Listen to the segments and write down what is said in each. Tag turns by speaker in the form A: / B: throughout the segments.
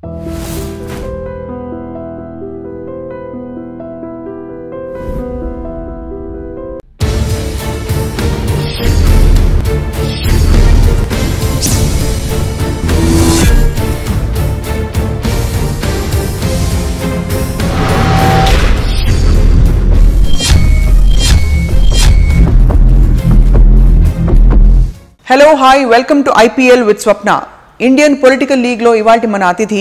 A: Hello, hi, welcome to IPL with Swapna. Indian Political League లో ఇవాల్టి మన అతిథి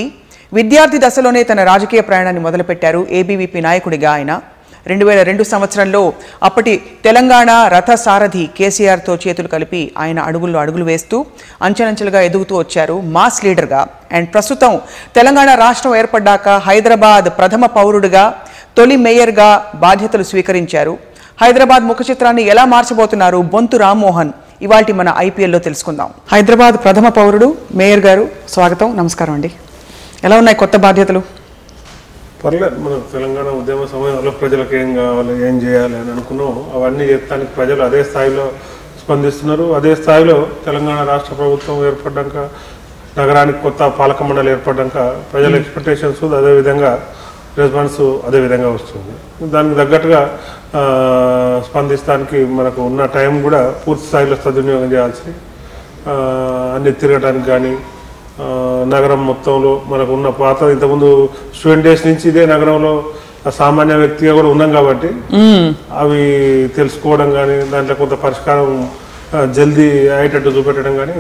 A: విద్యార్థి దశలోనే తన రాజకీయ ప్రయాణాన్ని మొదలుపెట్టారు. ఏబీవీపీ నాయకుడిగా ఆయన 2002 సంవత్సరంలో అప్పటి తెలంగాణ రథ సారథి కేసీఆర్తో చేతులు కలిపి ఆయన అడుగులు వేస్తూ అంచెలంచెలుగా ఎదుగుతూ వచ్చారు మాస్ లీడర్గా. అండ్ ప్రస్తుతం తెలంగాణ రాష్ట్రం ఏర్పడ్డాక హైదరాబాద్ ప్రథమ పౌరుడిగా తొలి మేయర్గా బాధ్యతలు స్వీకరించారు. హైదరాబాద్ ముఖ చిత్రాన్ని ఎలా మార్చబోతున్నారు బొంతు రామ్మోహన్ ఇవాల్టి మన ఐపీఎల్లో తెలుసుకుందాం. హైదరాబాద్ ప్రథమ పౌరుడు మేయర్ గారు స్వాగతం, నమస్కారం అండి. ఎలా ఉన్నాయి కొత్త బాధ్యతలు?
B: పర్లేదు, మన తెలంగాణ ఉద్యమ సమయంలో ప్రజలకు ఏం కావాలి, ఏం చేయాలి అని అనుకున్నాం. అవన్నీ చెప్తానికి ప్రజలు అదే స్థాయిలో స్పందిస్తున్నారు. అదే స్థాయిలో తెలంగాణ రాష్ట్ర ప్రభుత్వం ఏర్పడ్డాక, నగరానికి కొత్త పాలక మండలి ఏర్పడ్డాక ప్రజల ఎక్స్పెక్టేషన్స్ అదేవిధంగా రెస్పాన్స్ అదేవిధంగా వస్తుంది. దానికి తగ్గట్టుగా స్పందిస్తానికి మనకు ఉన్న టైం కూడా పూర్తి స్థాయిలో సద్వినియోగం చేయాల్సి, అన్ని తిరగడానికి కానీ నగరం మొత్తంలో మనకు ఉన్న పాత ఇంతకుముందు స్టూడెంట్ డేస్ నుంచి ఇదే నగరంలో సామాన్య వ్యక్తిగా కూడా ఉన్నాం కాబట్టి అవి తెలుసుకోవడం కానీ దాంట్లో కొంత పరిష్కారం జల్దీ అయ్యేటట్టు చూపెట్టడం కానీ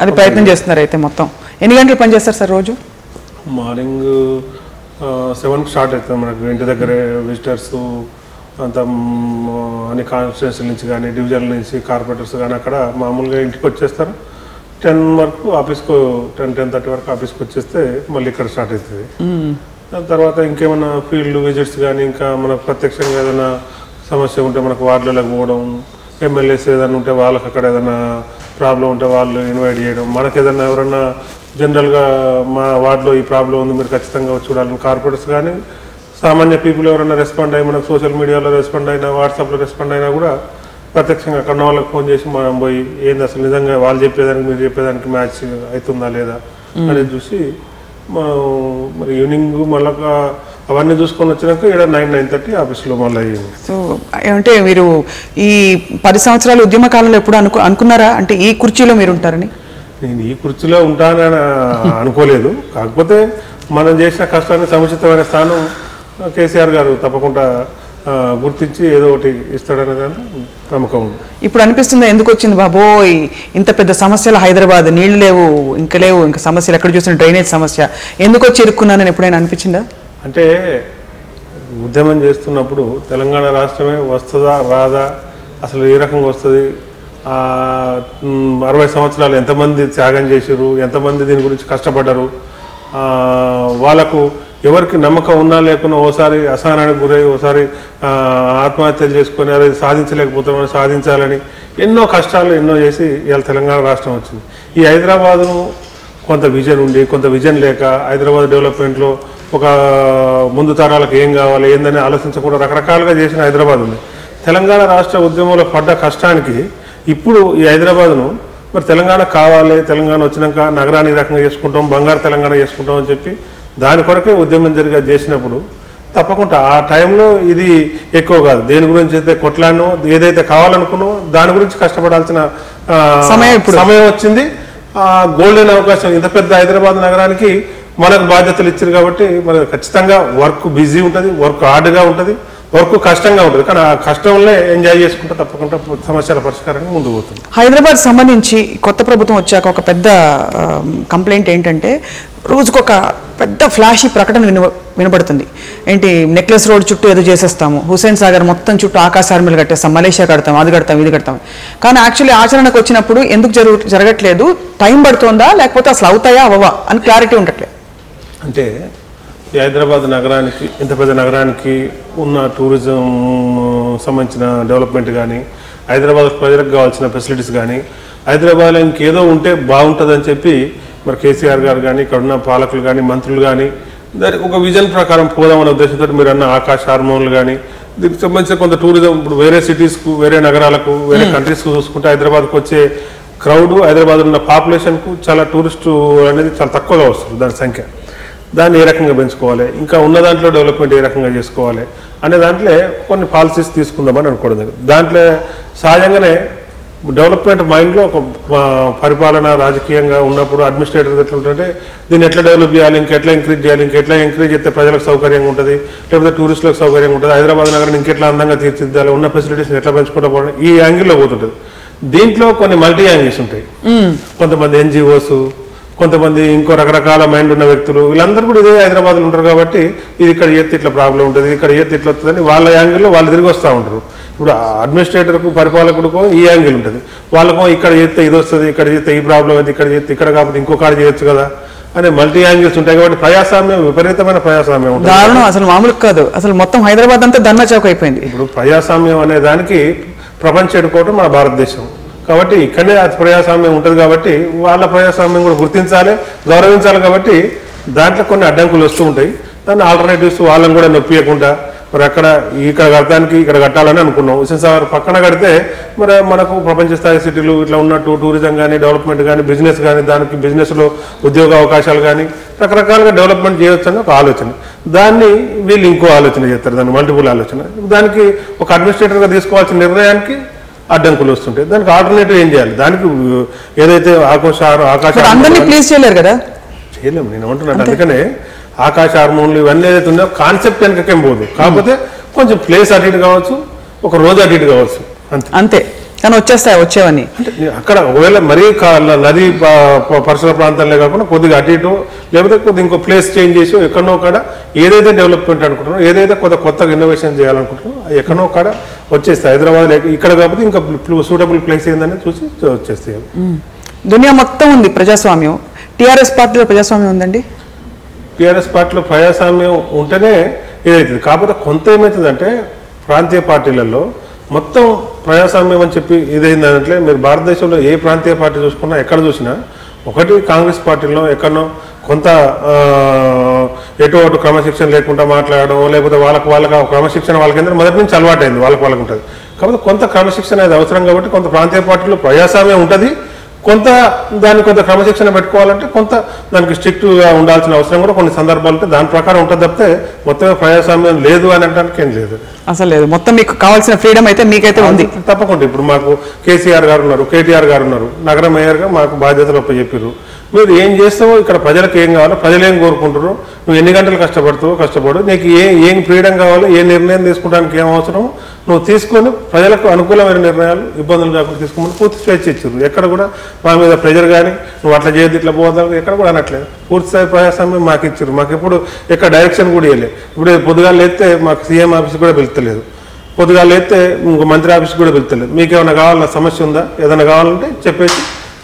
A: అది ప్రయత్నం చేస్తున్నారు. అయితే మొత్తం ఎన్ని గంటలు పనిచేస్తారు సార్ రోజు?
B: మార్నింగ్ 7కి స్టార్ట్ అవుతుంది. మనకు ఇంటి దగ్గరే విజిటర్స్ అంత అన్ని కాన్స్టిట్యున్సీ నుంచి కానీ డివిజన్ల నుంచి కార్పొరేటర్స్ కానీ అక్కడ మామూలుగా ఇంటికి వచ్చేస్తారు. 10 వరకు ఆఫీస్కు 10-10:30 వరకు ఆఫీస్కి వచ్చేస్తే మళ్ళీ ఇక్కడ స్టార్ట్ అవుతుంది. దాని తర్వాత ఇంకేమైనా ఫీల్డ్ విజిట్స్ కానీ ఇంకా మనకు ప్రత్యక్షంగా ఏదైనా సమస్య ఉంటే మనకు వార్డులకు పోవడం, ఎమ్మెల్యేస్ ఏదైనా ఉంటే వాళ్ళకి అక్కడ ఏదైనా ప్రాబ్లం ఉంటే వాళ్ళు ఇన్వైట్ చేయడం, మనకు ఏదైనా ఎవరన్నా జనరల్గా మా వార్డులో ఈ ప్రాబ్లం ఉంది మీరు ఖచ్చితంగా చూడాలని కార్పొరేటర్స్ కానీ సామాన్య పీపుల్ ఎవరైనా రెస్పాండ్ అయ్యి మనకు సోషల్ మీడియాలో రెస్పాండ్ అయినా వాట్సాప్లో రెస్పాండ్ అయినా కూడా ప్రత్యక్షంగా అక్కడ వాళ్ళకి ఫోన్ చేసి మనం పోయి ఏంది అసలు నిజంగా వాళ్ళు చెప్పేదానికి మీరు చెప్పేదానికి మ్యాచ్ అవుతుందా లేదా అనేది చూసి మరి ఈవినింగ్ మళ్ళీ అవన్నీ చూసుకొని వచ్చినాక ఇక్కడ 9-9:30 ఆఫీస్లో మళ్ళీ అయ్యింది.
A: సో అంటే మీరు ఈ 10 సంవత్సరాలు ఉద్యమ కాలంలో ఎప్పుడు అనుకున్నారా అంటే ఈ కుర్చీలో మీరు ఉంటారని?
B: నేను ఈ కుర్చీలో ఉంటానని అనుకోలేదు. కాకపోతే మనం చేసిన కష్టాన్ని సముచితమైన స్థానం కేసీఆర్ గారు తప్పకుండా గుర్తించి ఏదో ఒకటి ఇస్తాడనే దాన్ని నమ్మకం ఉంది.
A: ఇప్పుడు అనిపిస్తుందా ఎందుకు వచ్చింది బాబోయ్ ఇంత పెద్ద సమస్యలు, హైదరాబాద్ నీళ్లు లేవు ఇంకా సమస్యలు ఎక్కడ చూసిన డ్రైనేజ్ సమస్య, ఎందుకు వచ్చి ఇరుక్కున్నానని ఎప్పుడైనా అనిపించిందా?
B: అంటే ఉద్యమం చేస్తున్నప్పుడు తెలంగాణ రాష్ట్రమే వస్తుందా రాదా, అసలు ఏ రకంగా వస్తుంది, 60 సంవత్సరాలు ఎంతమంది త్యాగం చేశారు, ఎంతమంది దీని గురించి కష్టపడ్డారు, వాళ్ళకు ఎవరికి నమ్మకం ఉన్నా లేకున్నా ఓసారి అసహనానికి గురై ఓసారి ఆత్మహత్యలు చేసుకొని అది సాధించలేకపోతున్నామని సాధించాలని ఎన్నో కష్టాలు ఎన్నో చేసి ఇవాళ తెలంగాణ రాష్ట్రం వచ్చింది. ఈ హైదరాబాదును కొంత విజన్ ఉండి కొంత విజన్ లేక హైదరాబాద్ డెవలప్మెంట్లో ఒక ముందు తరాలకు ఏం కావాలి ఏందని ఆలోచించకుండా రకరకాలుగా చేసిన హైదరాబాద్ ఉంది. తెలంగాణ రాష్ట్ర ఉద్యమంలో పడ్డ కష్టానికి ఇప్పుడు ఈ హైదరాబాద్ను మరి తెలంగాణ కావాలి, తెలంగాణ వచ్చినాక నగరాన్ని రకంగా చేసుకుంటాం, బంగారు తెలంగాణ చేసుకుంటాం అని చెప్పి దాని కొరకే ఉద్యమం చేసినప్పుడు తప్పకుండా ఆ టైంలో ఇది ఎక్కువ కాదు. దేని గురించి అయితే కొట్లాడినో ఏదైతే కావాలనుకున్నో దాని గురించి కష్టపడాల్సిన సమయం వచ్చింది. గోల్డెన్ అవకాశం. ఇంత పెద్ద హైదరాబాద్ నగరానికి మనకు బాధ్యతలు ఇచ్చారు కాబట్టి మరి ఖచ్చితంగా వర్క్ బిజీ ఉంటుంది, వర్క్ హార్డ్గా ఉంటుంది, వర్క్ కష్టంగా ఉంటుంది. కానీ ఆ కష్టంలో ఎంజాయ్ చేసుకుంటే తప్పకుండా సమస్యల పరిష్కారానికి ముందుకు పోతుంది.
A: హైదరాబాద్ సంబంధించి కొత్త ప్రభుత్వం వచ్చాక ఒక పెద్ద కంప్లైంట్ ఏంటంటే రోజుకొక పెద్ద ఫ్లాషీ ప్రకటన వినబడుతుంది. ఏంటి నెక్లెస్ రోడ్ చుట్టూ ఏదో చేసేస్తాము, హుస్సేన్ సాగర్ మొత్తం చుట్టూ ఆకాశ ఆర్మీలు కట్టేస్తాం, మలేషియా కడతాం, అది కడతాం, ఇది కడతాం. కానీ యాక్చువల్లీ ఆచరణకు వచ్చినప్పుడు ఎందుకు జరగట్లేదు, టైం పడుతుందా లేకపోతే అసలు అవుతాయా అవ్వవా అని క్లారిటీ ఉండట్లేదు.
B: అంటే ఈ హైదరాబాద్ నగరానికి ఇంత పెద్ద నగరానికి ఉన్న టూరిజం సంబంధించిన డెవలప్మెంట్ కానీ హైదరాబాద్ ప్రజలకు కావాల్సిన ఫెసిలిటీస్ కానీ హైదరాబాద్లో ఇంకేదో ఉంటే బాగుంటుందని చెప్పి మరి కేసీఆర్ గారు కానీ ఇక్కడ ఉన్న పాలకులు కానీ మంత్రులు కానీ దానికి ఒక విజన్ ప్రకారం పోదామనే ఉద్దేశంతో మీరు అన్న ఆకాశ హార్మోన్లు కానీ దీనికి సంబంధించిన కొంత టూరిజం ఇప్పుడు వేరే సిటీస్కు వేరే నగరాలకు వేరే కంట్రీస్కు చూసుకుంటే హైదరాబాద్కు వచ్చే క్రౌడ్ హైదరాబాద్ ఉన్న పాపులేషన్కు చాలా టూరిస్టు అనేది చాలా తక్కువగా వస్తుంది దాని సంఖ్య. దాన్ని ఏ రకంగా పెంచుకోవాలి, ఇంకా ఉన్న దాంట్లో డెవలప్మెంట్ ఏ రకంగా చేసుకోవాలి అనే దాంట్లో కొన్ని పాలసీస్ తీసుకుందామని అనుకోవడం. దాంట్లో సహజంగానే డెవలప్మెంట్ మైండ్లో ఒక పరిపాలన రాజకీయంగా ఉన్నప్పుడు అడ్మినిస్ట్రేటర్ ఎట్లా ఉంటుంటే దీన్ని ఎట్లా డెవలప్ చేయాలి, ఇంకెట్లా ఎంకరేజ్ చేయాలి, ఇంకెట్లా ఎంకరేజ్ చేస్తే ప్రజలకు సౌకర్యంగా ఉంటుంది, లేకపోతే టూరిస్టులకు సౌకర్యంగా ఉంటుంది, హైదరాబాద్ నగరాన్ని ఇంకెట్లా అందంగా తీర్చిదిద్దాలి, ఉన్న ఫెసిలిటీస్ని ఎట్లా పెంచుకుంటూ పోవడం, ఈ యాంగిల్లో పోతుంటుంది. దీంట్లో కొన్ని మల్టీ యాంగిల్స్ ఉంటాయి. కొంతమంది NGOs, కొంతమంది ఇంకో రకరకాల మైండ్ ఉన్న వ్యక్తులు, వీళ్ళందరూ కూడా ఇదే హైదరాబాద్లో ఉంటారు కాబట్టి ఇది ఇక్కడ చేస్తే ఇట్లా ప్రాబ్లం ఉంటుంది, ఇక్కడ చేస్తే ఇట్లా వస్తుందని వాళ్ళ యాంగిల్లో వాళ్ళు తిరిగి వస్తూ ఉంటారు. ఇప్పుడు అడ్మినిస్ట్రేటర్కు పరిపాలకుడికో ఈ యాంగిల్ ఉంటుంది, వాళ్ళకో ఇక్కడ చేస్తే ఇది వస్తుంది, ఇక్కడ చేస్తే ఈ ప్రాబ్లం అయితే, ఇక్కడ చేస్తే ఇక్కడ కాకపోతే ఇంకో కాడ చేయొచ్చు కదా అనే మల్టీ యాంగిల్స్ ఉంటాయి. కాబట్టి ప్రజాస్వామ్యం విపరీతమైన ప్రజాస్వామ్యం ఉంటుంది.
A: దారుణం, అసలు మామూలు కాదు. అసలు మొత్తం హైదరాబాద్ అంతా ధర్నా చౌక్ అయిపోయింది.
B: ఇప్పుడు ప్రజాస్వామ్యం అనే దానికి ప్రపంచం ఎడుకోవటం మన భారతదేశం కాబట్టి ఇక్కడనే ప్రజాస్వామ్యం ఉంటుంది కాబట్టి వాళ్ళ ప్రజాస్వామ్యం కూడా గుర్తించాలి, గౌరవించాలి. కాబట్టి దాంట్లో కొన్ని అడ్డంకులు వస్తూ ఉంటాయి. దాన్ని ఆల్టర్నేటివ్స్ వాళ్ళని కూడా నొప్పియకుండా మరి అక్కడ ఇక్కడ కట్టడానికి ఇక్కడ కట్టాలని అనుకున్నాం. హుస్సేన్ సాగర్ పక్కన కడితే మరి మనకు ప్రపంచ స్థాయి సిటీలు ఇట్లా ఉన్నట్టు టూరిజం కానీ డెవలప్మెంట్ కానీ బిజినెస్ కానీ దానికి బిజినెస్లో ఉద్యోగ అవకాశాలు కానీ రకరకాలుగా డెవలప్మెంట్ చేయొచ్చు అని ఒక ఆలోచన. దాన్ని వీళ్ళు ఇంకో ఆలోచన చేస్తారు, దాన్ని మల్టిపుల్ ఆలోచన. దానికి ఒక అడ్మినిస్ట్రేటర్గా తీసుకోవాల్సిన నిర్ణయానికి అడ్డంకులు వస్తుంటాయి. దానికి ఆల్టర్నేటివ్ ఏం చేయాలి? దానికి ఏదైతే ఆకాశం
A: అందరినీ ప్లీజ్ చేయలేరు కదా,
B: చేయలేము. నేను ఏమంటున్నాను, అందుకనే ఆకాశ హార్మోన్లు ఇవన్నీ ఏదైతే ఉన్నాయో కాన్సెప్ట్ వెనకకేం పోదు, కాకపోతే కొంచెం ప్లేస్ అటు ఇటు కావచ్చు, ఒక రోజు అటు ఇటు కావచ్చు,
A: అంతే. కానీ వచ్చేవని
B: అక్కడ ఒకవేళ మరీ నది పరిసర ప్రాంతాలే కాకుండా కొద్దిగా అటు ఇటు లేకపోతే కొద్దిగా ఇంకో ప్లేస్ చేంజ్ చేసి ఎక్కడో కాడ ఏదైతే డెవలప్మెంట్ అనుకుంటున్నారో ఏదైతే కొత్తగా ఇన్నోవేషన్ చేయాలనుకుంటున్నారో ఎక్కడో కాడ వచ్చేస్తాయి. హైదరాబాద్ ఇక్కడ కాకపోతే ఇంకా సూటబుల్ ప్లేస్ ఏందని చూసి వచ్చేస్తాయి.
A: దునియా మొత్తం ఉంది ప్రజాస్వామ్యం. టీఆర్ఎస్ పార్టీలో ప్రజాస్వామ్యం ఉందండి.
B: టీఆర్ఎస్ పార్టీలో ప్రజాస్వామ్యం ఉంటేనే ఏదైతుంది. కాకపోతే కొంత ఏమవుతుందంటే ప్రాంతీయ పార్టీలలో మొత్తం ప్రజాస్వామ్యం అని చెప్పి ఇదేంటంటే మీరు భారతదేశంలో ఏ ప్రాంతీయ పార్టీ చూసుకున్నా ఎక్కడ చూసినా ఒకటి కాంగ్రెస్ పార్టీలో ఎక్కడనో కొంత ఎటు అటు క్రమశిక్షణ లేకుండా మాట్లాడడం, లేకపోతే వాళ్ళకి క్రమశిక్షణ వాళ్ళకి మొదటి నుంచి అలవాటైంది, వాళ్ళకి ఉంటుంది. కాకపోతే కొంత క్రమశిక్షణ అనేది అవసరం కాబట్టి కొంత ప్రాంతీయ పార్టీలో ప్రజాస్వామ్యం ఉంటుంది. కొంత దాన్ని కొంత క్రమశిక్షణ పెట్టుకోవాలంటే కొంత దానికి స్ట్రిక్ట్గా ఉండాల్సిన అవసరం కూడా కొన్ని సందర్భాలు దాని ప్రకారం ఉంటుంది తప్పితే మొత్తమే ప్రజాస్వామ్యం లేదు అని అనడానికి ఏం లేదు, అసలు లేదు.
A: మొత్తం మీకు కావాల్సిన ఫ్రీడమ్ అయితే మీకైతే ఉంది
B: తప్పకుండా. ఇప్పుడు మాకు కేసీఆర్ గారు ఉన్నారు, కేటీఆర్ గారు ఉన్నారు, నగర మేయర్గా మాకు బాధ్యతలు చెప్పారు. మీరు ఏం చేస్తావో ఇక్కడ ప్రజలకు ఏం కావాలో, ప్రజలు ఏం కోరుకుంటారో, నువ్వు ఎన్ని గంటలు కష్టపడు, నీకు ఏం ఫ్రీడమ్ కావాలో, ఏ నిర్ణయం తీసుకోవడానికి ఏం అవసరమో నువ్వు తీసుకొని ప్రజలకు అనుకూలమైన నిర్ణయాలు ఇబ్బందులు కాకుండా తీసుకోమని పూర్తి స్వేచ్ఛ ఇచ్చారు. ఎక్కడ కూడా మా మీద ప్రెజర్ కానీ నువ్వు అట్లా చేయద్దు ఇట్లా పోదాం ఎక్కడ కూడా అనట్లేదు. పూర్తి స్థాయి ప్రజాస్వామ్యం మాకు ఇచ్చారు. మాకు ఎప్పుడు ఎక్కడ డైరెక్షన్ కూడా ఇవ్వలేదు. ఇప్పుడు పొద్దుగాలు లేస్తే మాకు సీఎం ఆఫీస్ కూడా వెళ్తలేదు, పొద్దుగాలు లేస్తే ఇంకో మంత్రి ఆఫీస్ కూడా వెళ్తలేదు. మీకు ఏమైనా కావాలన్నా సమస్య ఉందా, ఏదైనా కావాలంటే చెప్పేసి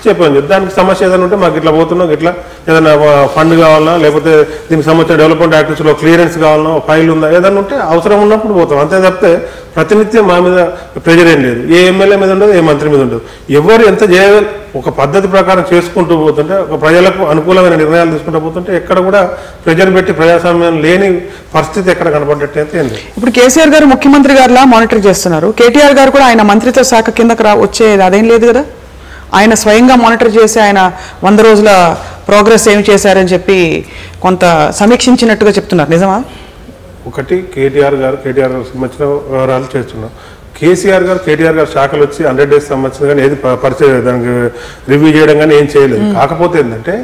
B: చెప్పాను. దానికి సమస్య ఏదైనా ఉంటే మాకు ఇట్లా పోతున్నాం, ఇట్లా ఏదైనా ఫండ్ కావాలన్నా లేకపోతే దీనికి సంబంధించిన డెవలప్మెంట్ యాక్టివిటీస్లో క్లియరెన్స్ కావాలన్నా, ఫైల్ ఉందా, ఏదైనా ఉంటే అవసరం ఉన్నప్పుడు పోతాం. అంతే తప్పితే ప్రతినిత్యం మా మీద ప్రెజర్ ఏం లేదు. ఏ ఎమ్మెల్యే మీద ఉండదు, ఏ మంత్రి మీద ఉండదు. ఎవరు ఎంత చేయగల ఒక పద్ధతి ప్రకారం చేసుకుంటూ పోతుంటే, ఒక ప్రజలకు అనుకూలమైన నిర్ణయాలు తీసుకుంటూ పోతుంటే ఎక్కడ కూడా ప్రెజర్ పెట్టి ప్రజాస్వామ్యం లేని పరిస్థితి ఎక్కడ కనబడ్డట్టు అయితే ఏం లేదు.
A: ఇప్పుడు కేసీఆర్ గారు ముఖ్యమంత్రి గారిలా మానిటర్ చేస్తున్నారు. కేటీఆర్ గారు కూడా ఆయన మంత్రిత్వ శాఖ కిందకు వచ్చేది అదేం లేదు కదా. ఆయన స్వయంగా మానిటర్ చేసి ఆయన 100 రోజుల ప్రోగ్రెస్ ఏమి చేశారని చెప్పి కొంత సమీక్షించినట్టుగా చెప్తున్నారు, నిజమా?
B: ఒకటి కేటీఆర్ గారు సంబంధించిన వ్యవహారాలు చేస్తున్నారు. కేసీఆర్ గారు కేటీఆర్ గారు శాఖలు వచ్చి 100 days సంబంధించిన కానీ ఏది పరిచయం దానికి రివ్యూ చేయడం కానీ ఏం చేయలేదు. కాకపోతే ఏంటంటే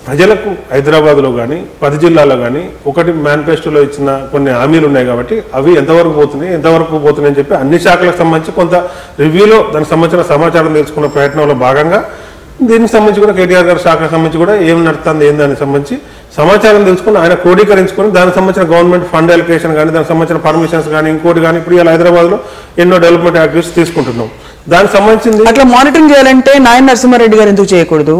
B: ప్రజలకు హైదరాబాద్లో కానీ 10 జిల్లాల్లో కానీ ఒకటి మేనిఫెస్టోలో ఇచ్చిన కొన్ని హామీలు ఉన్నాయి కాబట్టి అవి ఎంతవరకు పోతున్నాయి అని చెప్పి అన్ని శాఖలకు సంబంధించి కొంత రివ్యూలో దానికి సంబంధించిన సమాచారం తెలుసుకున్న ప్రయత్నంలో భాగంగా దీనికి సంబంధించి కూడా కేటీఆర్ గారి శాఖకు సంబంధించి కూడా ఏం నడుస్తుంది ఏందానికి సంబంధించి సమాచారం తెలుసుకుని ఆయన క్రోడీకరించుకొని దానికి సంబంధించిన గవర్నమెంట్ ఫండ్ అలొకేషన్ కానీ దానికి సంబంధించిన పర్మిషన్స్ కానీ ఇంకోటి కానీ ఇప్పుడు ఇలా హైదరాబాద్లో ఎన్నో డెవలప్మెంట్ యాక్టివిటీస్ తీసుకుంటున్నాం. దానికి సంబంధించింది
A: అట్లా మానిటరింగ్ చేయాలంటే నాయన నరసింహారెడ్డి గారు ఎందుకు చేయకూడదు,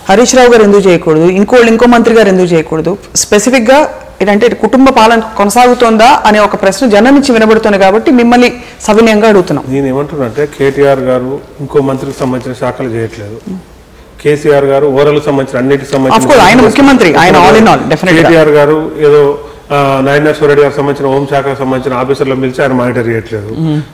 A: హరీష్ రావు గారు ఎందుకు చేయకూడదు, ఇంకో మంత్రి గారు ఎందుకు చేయకూడదు? స్పెసిఫిక్గా ఏంటంటే కుటుంబ పాలన కొనసాగుతోందా అనే ఒక ప్రశ్న జనం నుంచి వినబడుతుంది కాబట్టి మిమ్మల్ని సవినయంగా అడుగుతున్నాం.
B: నేను ఏమంటున్నానంటే కేటీఆర్ గారు ఇంకో మంత్రికి సంబంధించిన శాఖలు చేయట్లేదు. కేసీఆర్ గారు ఓవరాల్ సంబంధించిన అన్నిటికి సంబంధించి
A: ఆయన ముఖ్యమంత్రి, ఆయన all in all definitely.
B: KTR గారు ఏదో నాయనేశ్వర రెడ్డి గారికి సంబంధించిన హోంశాఖకు సంబంధించిన ఆఫీసర్లు పిలిచి ఆయన మానిటర్ చేయట్లేదు.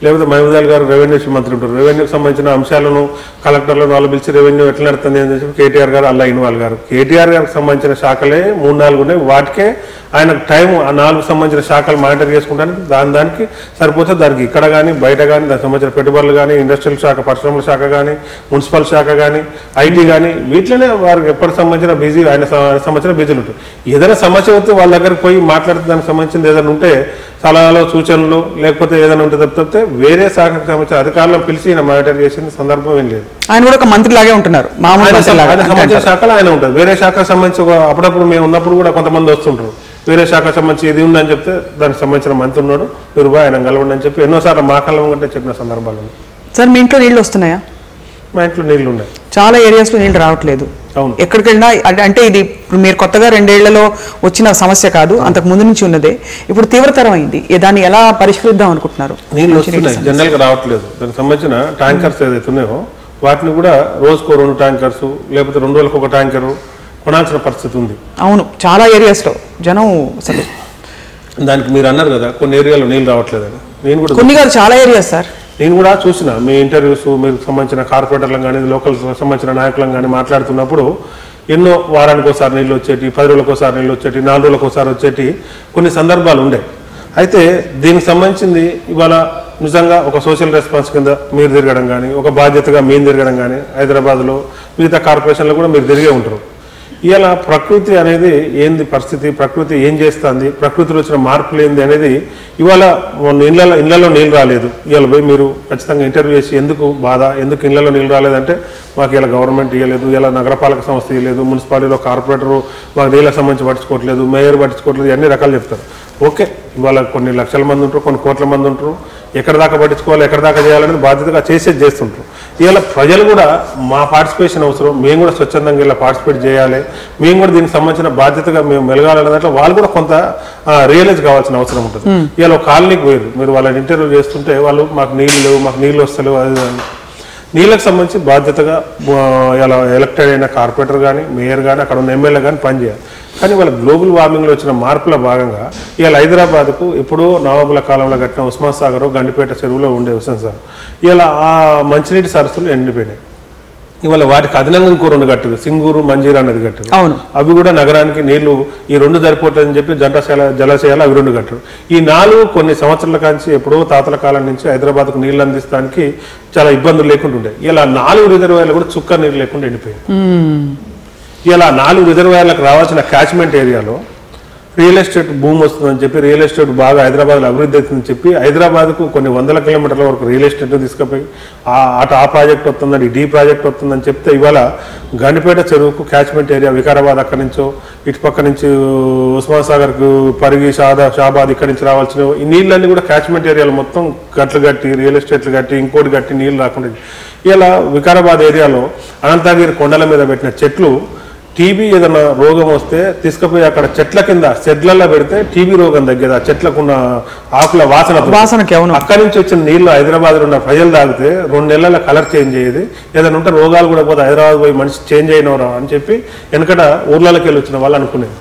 B: లేకపోతే మహమూద్ గారు రెవెన్యూ మంత్రి ఉంటారు, రెవెన్యూకి సంబంధించిన అంశాలను కలెక్టర్లను వాళ్ళు పిలిచి రెవెన్యూ ఎట్లా నడుతుంది అని చెప్పి కేటీఆర్ గారు అలా ఇన్వాల్వ్ గారు. కేటీఆర్ గారికి సంబంధించిన శాఖలే 3-4 ఉన్నాయి, వాటికే ఆయనకు టైం ఆ 4 సంబంధించిన శాఖలు మానిటర్ చేసుకుంటానికి దానికి సరిపోతే దానికి ఇక్కడ కానీ బయట కానీ దానికి సంబంధించిన పెట్టుబడులు కానీ ఇండస్ట్రియల్ శాఖ, పరిశ్రమల శాఖ కానీ, మున్సిపల్ శాఖ కానీ, ఐటీ కానీ వీటిలోనే వారికి ఎప్పటికి సంబంధించిన బిజీ ఆయన సంబంధించిన బిజీలు ఉంటుంది. ఏదైనా సమస్య వస్తే వాళ్ళ దగ్గరికి పోయి మాట్లాడితే దానికి సంబంధించింది ఏదైనా ఉంటే సలహాలు సూచనలు లేకపోతే ఏదైనా ఉంటే తప్పితే వేరే శాఖకు సంబంధించిన అధికారులను పిలిచి ఆయన మానిటర్ చేసిన సందర్భం ఏం లేదు.
A: ఆయన కూడా ఒక మంత్రి లాగే ఉంటున్నారు,
B: సంబంధించిన శాఖలో ఆయన ఉంటుంది. వేరే శాఖకు సంబంధించి అప్పుడప్పుడు మేము ఉన్నప్పుడు కూడా కొంతమంది వస్తుంటారు, వేరే శాఖకు సంబంధించి ఇది ఉందని చెప్తే దానికి సంబంధించిన మంత్రి ఉన్నాడు, మీరు ఆయన కలవండి అని చెప్పి ఎన్నోసార్లు మా కళ్ళం కంటే చెప్పిన సందర్భాలు ఉన్నాయి.
A: సార్ మీ ఇంట్లో నీళ్ళు వస్తున్నాయా?
B: మా ఇంట్లో నీళ్లు ఉన్నాయి,
A: చాలా ఏరియాస్లో నీళ్ళు రావట్లేదు.
B: అవును,
A: ఎక్కడికి వెళ్ళినా అంటే ఇది మీరు కొత్తగా 2 ఏళ్లలో వచ్చిన సమస్య కాదు, అంతకు ముందు నుంచి ఉన్నదే, ఇప్పుడు తీవ్రతరం అయింది. దాన్ని ఎలా పరిష్కరిద్దాం అనుకుంటున్నారు?
B: నీళ్ళు వస్తున్నాయి, జనరల్గా రావట్లేదు. దానికి సంబంధించిన ట్యాంకర్స్ ఏదైతే ఉన్నాయో వాటిని కూడా రోజుకో 2 ట్యాంకర్స్ లేకపోతే 2 రోజులకు 1 ట్యాంకర్ కొనాల్సిన పరిస్థితి ఉంది.
A: అవును, చాలా ఏరియాస్లో జనం అసలు
B: దానికి మీరు అన్నారు కదా కొన్ని ఏరియాలో నీళ్ళు రావట్లేదు అని. నేను కూడా
A: కొన్ని కాదు చాలా ఏరియాస్ సార్,
B: నేను కూడా చూసిన మీ ఇంటర్వ్యూస్, మీకు సంబంధించిన కార్పొరేటర్లను కానీ లోకల్ సంబంధించిన నాయకులను కానీ మాట్లాడుతున్నప్పుడు ఎన్నో వారానికి ఒకసారి నీళ్ళు వచ్చేటి, 10 రోజులకు ఒకసారి నీళ్ళు వచ్చేటి, 4 రోజులకు ఒకసారి వచ్చేటి కొన్ని సందర్భాలు ఉండే. అయితే దీనికి సంబంధించింది ఇవాళ నిజంగా ఒక సోషల్ రెస్పాన్స్ కింద మీరు తిరగడం కానీ, ఒక బాధ్యతగా మేము తిరగడం కానీ, హైదరాబాద్లో మిగతా కార్పొరేషన్లో కూడా మీరు తిరిగే ఉంటారు. ఇలా ప్రకృతి అనేది ఏంది పరిస్థితి, ప్రకృతి ఏం చేస్తుంది, ప్రకృతిలో వచ్చిన మార్పులు ఏంది అనేది ఇవాళ ఇళ్లలో నీళ్ళు రాలేదు. ఇవాళ పోయి మీరు ఖచ్చితంగా ఇంటర్వ్యూ చేసి ఎందుకు బాధ, ఎందుకు ఇళ్లలో నీళ్ళు రాలేదంటే మాకు ఇలా గవర్నమెంట్ ఇవ్వలేదు, ఇలా నగరపాలక సంస్థ ఇవ్వలేదు, మున్సిపాలిటీలో కార్పొరేటరు మాకు నీళ్ళకి సంబంధించి పట్టించుకోవట్లేదు, మేయర్ పట్టించుకోవట్లేదు, అన్ని రకాలు చెప్తారు. ఓకే, ఇవాళ కొన్ని లక్షల మంది ఉంటారు, కొన్ని కోట్ల మంది ఉంటారు, ఎక్కడ దాకా పట్టించుకోవాలి, ఎక్కడ దాకా చేయాలనేది బాధ్యతగా చేస్తుంటారు. ఇవాళ ప్రజలు కూడా మా పార్టిసిపేషన్ అవసరం, మేము కూడా స్వచ్ఛందంగా ఇలా పార్టిసిపేట్ చేయాలి, మేము కూడా దీనికి సంబంధించిన బాధ్యతగా మేము మెలగాలనే దాంట్లో వాళ్ళు కూడా కొంత రియలైజ్ కావాల్సిన అవసరం ఉంటుంది. ఇవాళ ఒక కాలనీకి పోయారు, మీరు వాళ్ళని ఇంటర్వ్యూ చేస్తుంటే వాళ్ళు మాకు నీళ్ళు లేవు, మాకు నీళ్ళు వస్తలేవు, అది నీళ్ళకి సంబంధించి బాధ్యతగా ఇలా ఎలక్టెడ్ అయిన కార్పొరేటర్ కానీ, మేయర్ కానీ, అక్కడ ఉన్న ఎమ్మెల్యే కానీ పనిచేయాలి. కానీ వాళ్ళ గ్లోబల్ వార్మింగ్లో వచ్చిన మార్పుల భాగంగా ఇవాళ హైదరాబాద్కు ఎప్పుడో నవాబుల కాలంలో కట్టిన ఉస్మాన్ సాగర్, గండిపేట చెరువులో ఉండే హుస్సేన్ సాగర్ ఇలా ఆ మంచినీటి సరస్సులు ఎండిపోయినాయి. ఇవాళ వాటికి అదనంగా ఇంకో 2 కట్టారు, సింగూరు, మంజీరా అనేది కట్టారు.
A: అవును,
B: అవి కూడా నగరానికి నీళ్లు ఈ 2 సరిపోతుందని చెప్పి జలాశయాలు అవి 2 కట్టారు. ఈ 4 కొన్ని సంవత్సరాల కాంచి ఎప్పుడో తాతల కాలం నుంచి హైదరాబాద్కు నీళ్లు అందిస్తానికి చాలా ఇబ్బందులు లేకుండా ఉండే. ఇలా 4 రిజర్వాయర్లు కూడా చుక్క నీళ్ళు లేకుండా ఎండిపోయాయి. ఇలా 4 రిజర్వాయర్లకు రావాల్సిన క్యాచ్మెంట్ ఏరియాలో రియల్ ఎస్టేట్ భూమి వస్తుందని చెప్పి, రియల్ ఎస్టేట్ బాగా హైదరాబాద్లో అభివృద్ధి అవుతుందని చెప్పి హైదరాబాద్కు కొన్ని 100 కిలోమీటర్ల వరకు రియల్ ఎస్టేట్ తీసుకుపోయి అటు ఆ ప్రాజెక్ట్ వస్తుందని, డి ప్రాజెక్ట్ వస్తుందని చెప్తే ఇవాళ గండిపేట చెరువుకు క్యాచ్మెంట్ ఏరియా వికారాబాద్ అక్కడి నుంచో, ఇటు పక్క నుంచి ఉస్మాన్ సాగర్కు పరిగి, షాబాద్ ఇక్కడి నుంచి రావాల్సిన ఈ నీళ్ళన్నీ కూడా క్యాచ్మెంట్ ఏరియాలో మొత్తం గట్లు కట్టి, రియల్ ఎస్టేట్లు కట్టి, ఇంకోటి కట్టి నీళ్ళు రాకుండా ఇలా వికారాబాద్ ఏరియాలో అనంతగిరి కొండల మీద పెట్టిన చెట్లు టీబీ ఏదైనా రోగం వస్తే తీసుకుపోయి అక్కడ చెట్ల కింద షెడ్లలో పెడితే టీబీ రోగం తగ్గేది. ఆ చెట్లకున్న ఆకుల వాసనకి అక్కడి నుంచి వచ్చిన నీళ్లు హైదరాబాద్ ఉన్న ప్రజలు తాగితే 2 నెలల కలర్ చేంజ్ అయ్యేది. ఏదైనా ఉంటే రోగాలు కూడా పోతే హైదరాబాద్ పోయి మనిషి చేంజ్ అయినవరా అని చెప్పి వెనకట ఊర్లలోకి వెళ్ళి వచ్చిన వాళ్ళు అనుకునేది.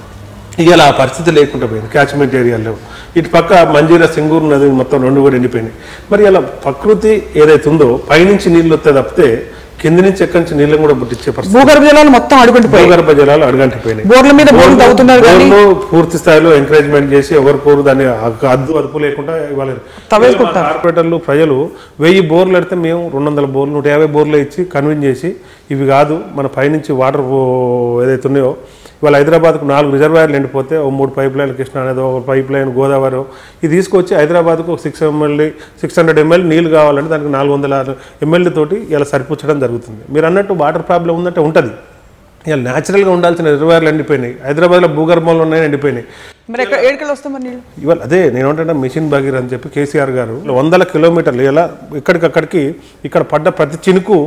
B: ఇలా ఆ పరిస్థితి లేకుండా పోయింది క్యాచ్మెంట్ ఏరియాలో. ఇటు పక్క మంజీరా, సింగూరు నది మొత్తం 2 కూడా ఎండిపోయినాయి. మరి ఇలా ప్రకృతి ఏదైతే ఉందో పైనుంచి నీళ్ళు వస్తే తప్పితే కింది నుంచి ఎక్కడి నుంచి నీళ్ళని కూడా పుట్టించే పరిస్థితి.
A: భూగర్భ జలాలు మొత్తం
B: భూగర్భ జలాలు అడుగంటిపోయినాయి. పూర్తి స్థాయిలో ఎంకరేజ్మెంట్ చేసి ఎవరు దాన్ని అదుపు లేకుండా ఇవ్వాలి. కార్పొరేటర్లు, ప్రజలు 1000 బోర్లు పెడితే మేము 200 బోర్లు, 150 బోర్లు ఇచ్చి కన్విన్స్ చేసి ఇవి కాదు మన పైనుంచి వాటర్ ఏదైతే ఉన్నాయో ఇవాళ హైదరాబాద్కు 4 రిజర్వాయర్లు ఎండిపోతే 3 పైప్ లైన్లు కృష్ణ అనేది, ఒక పైప్ లైన్ గోదావరి, ఇది తీసుకొచ్చి హైదరాబాద్కు 600 ml నీళ్ళు కావాలంటే దానికి 400 ml తోటి ఇలా సరిపుచ్చడం జరుగుతుంది. మీరు అన్నట్టు వాటర్ ప్రాబ్లం ఉందంటే ఉంటుంది. ఇలా న్యాచురల్గా ఉండాల్సిన రిజర్వాయర్లు ఎండిపోయినాయి. హైదరాబాద్లో భూగర్భంలో ఉన్నాయి, ఎండిపోయినాయి. ఇవాళ అదే నేను ఏంటంటే మిషన్ భగీరథ అని చెప్పి కేసీఆర్ గారు 100 కిలోమీటర్లు ఇలా ఇక్కడికక్కడికి ఇక్కడ పడ్డ ప్రతి చినుకు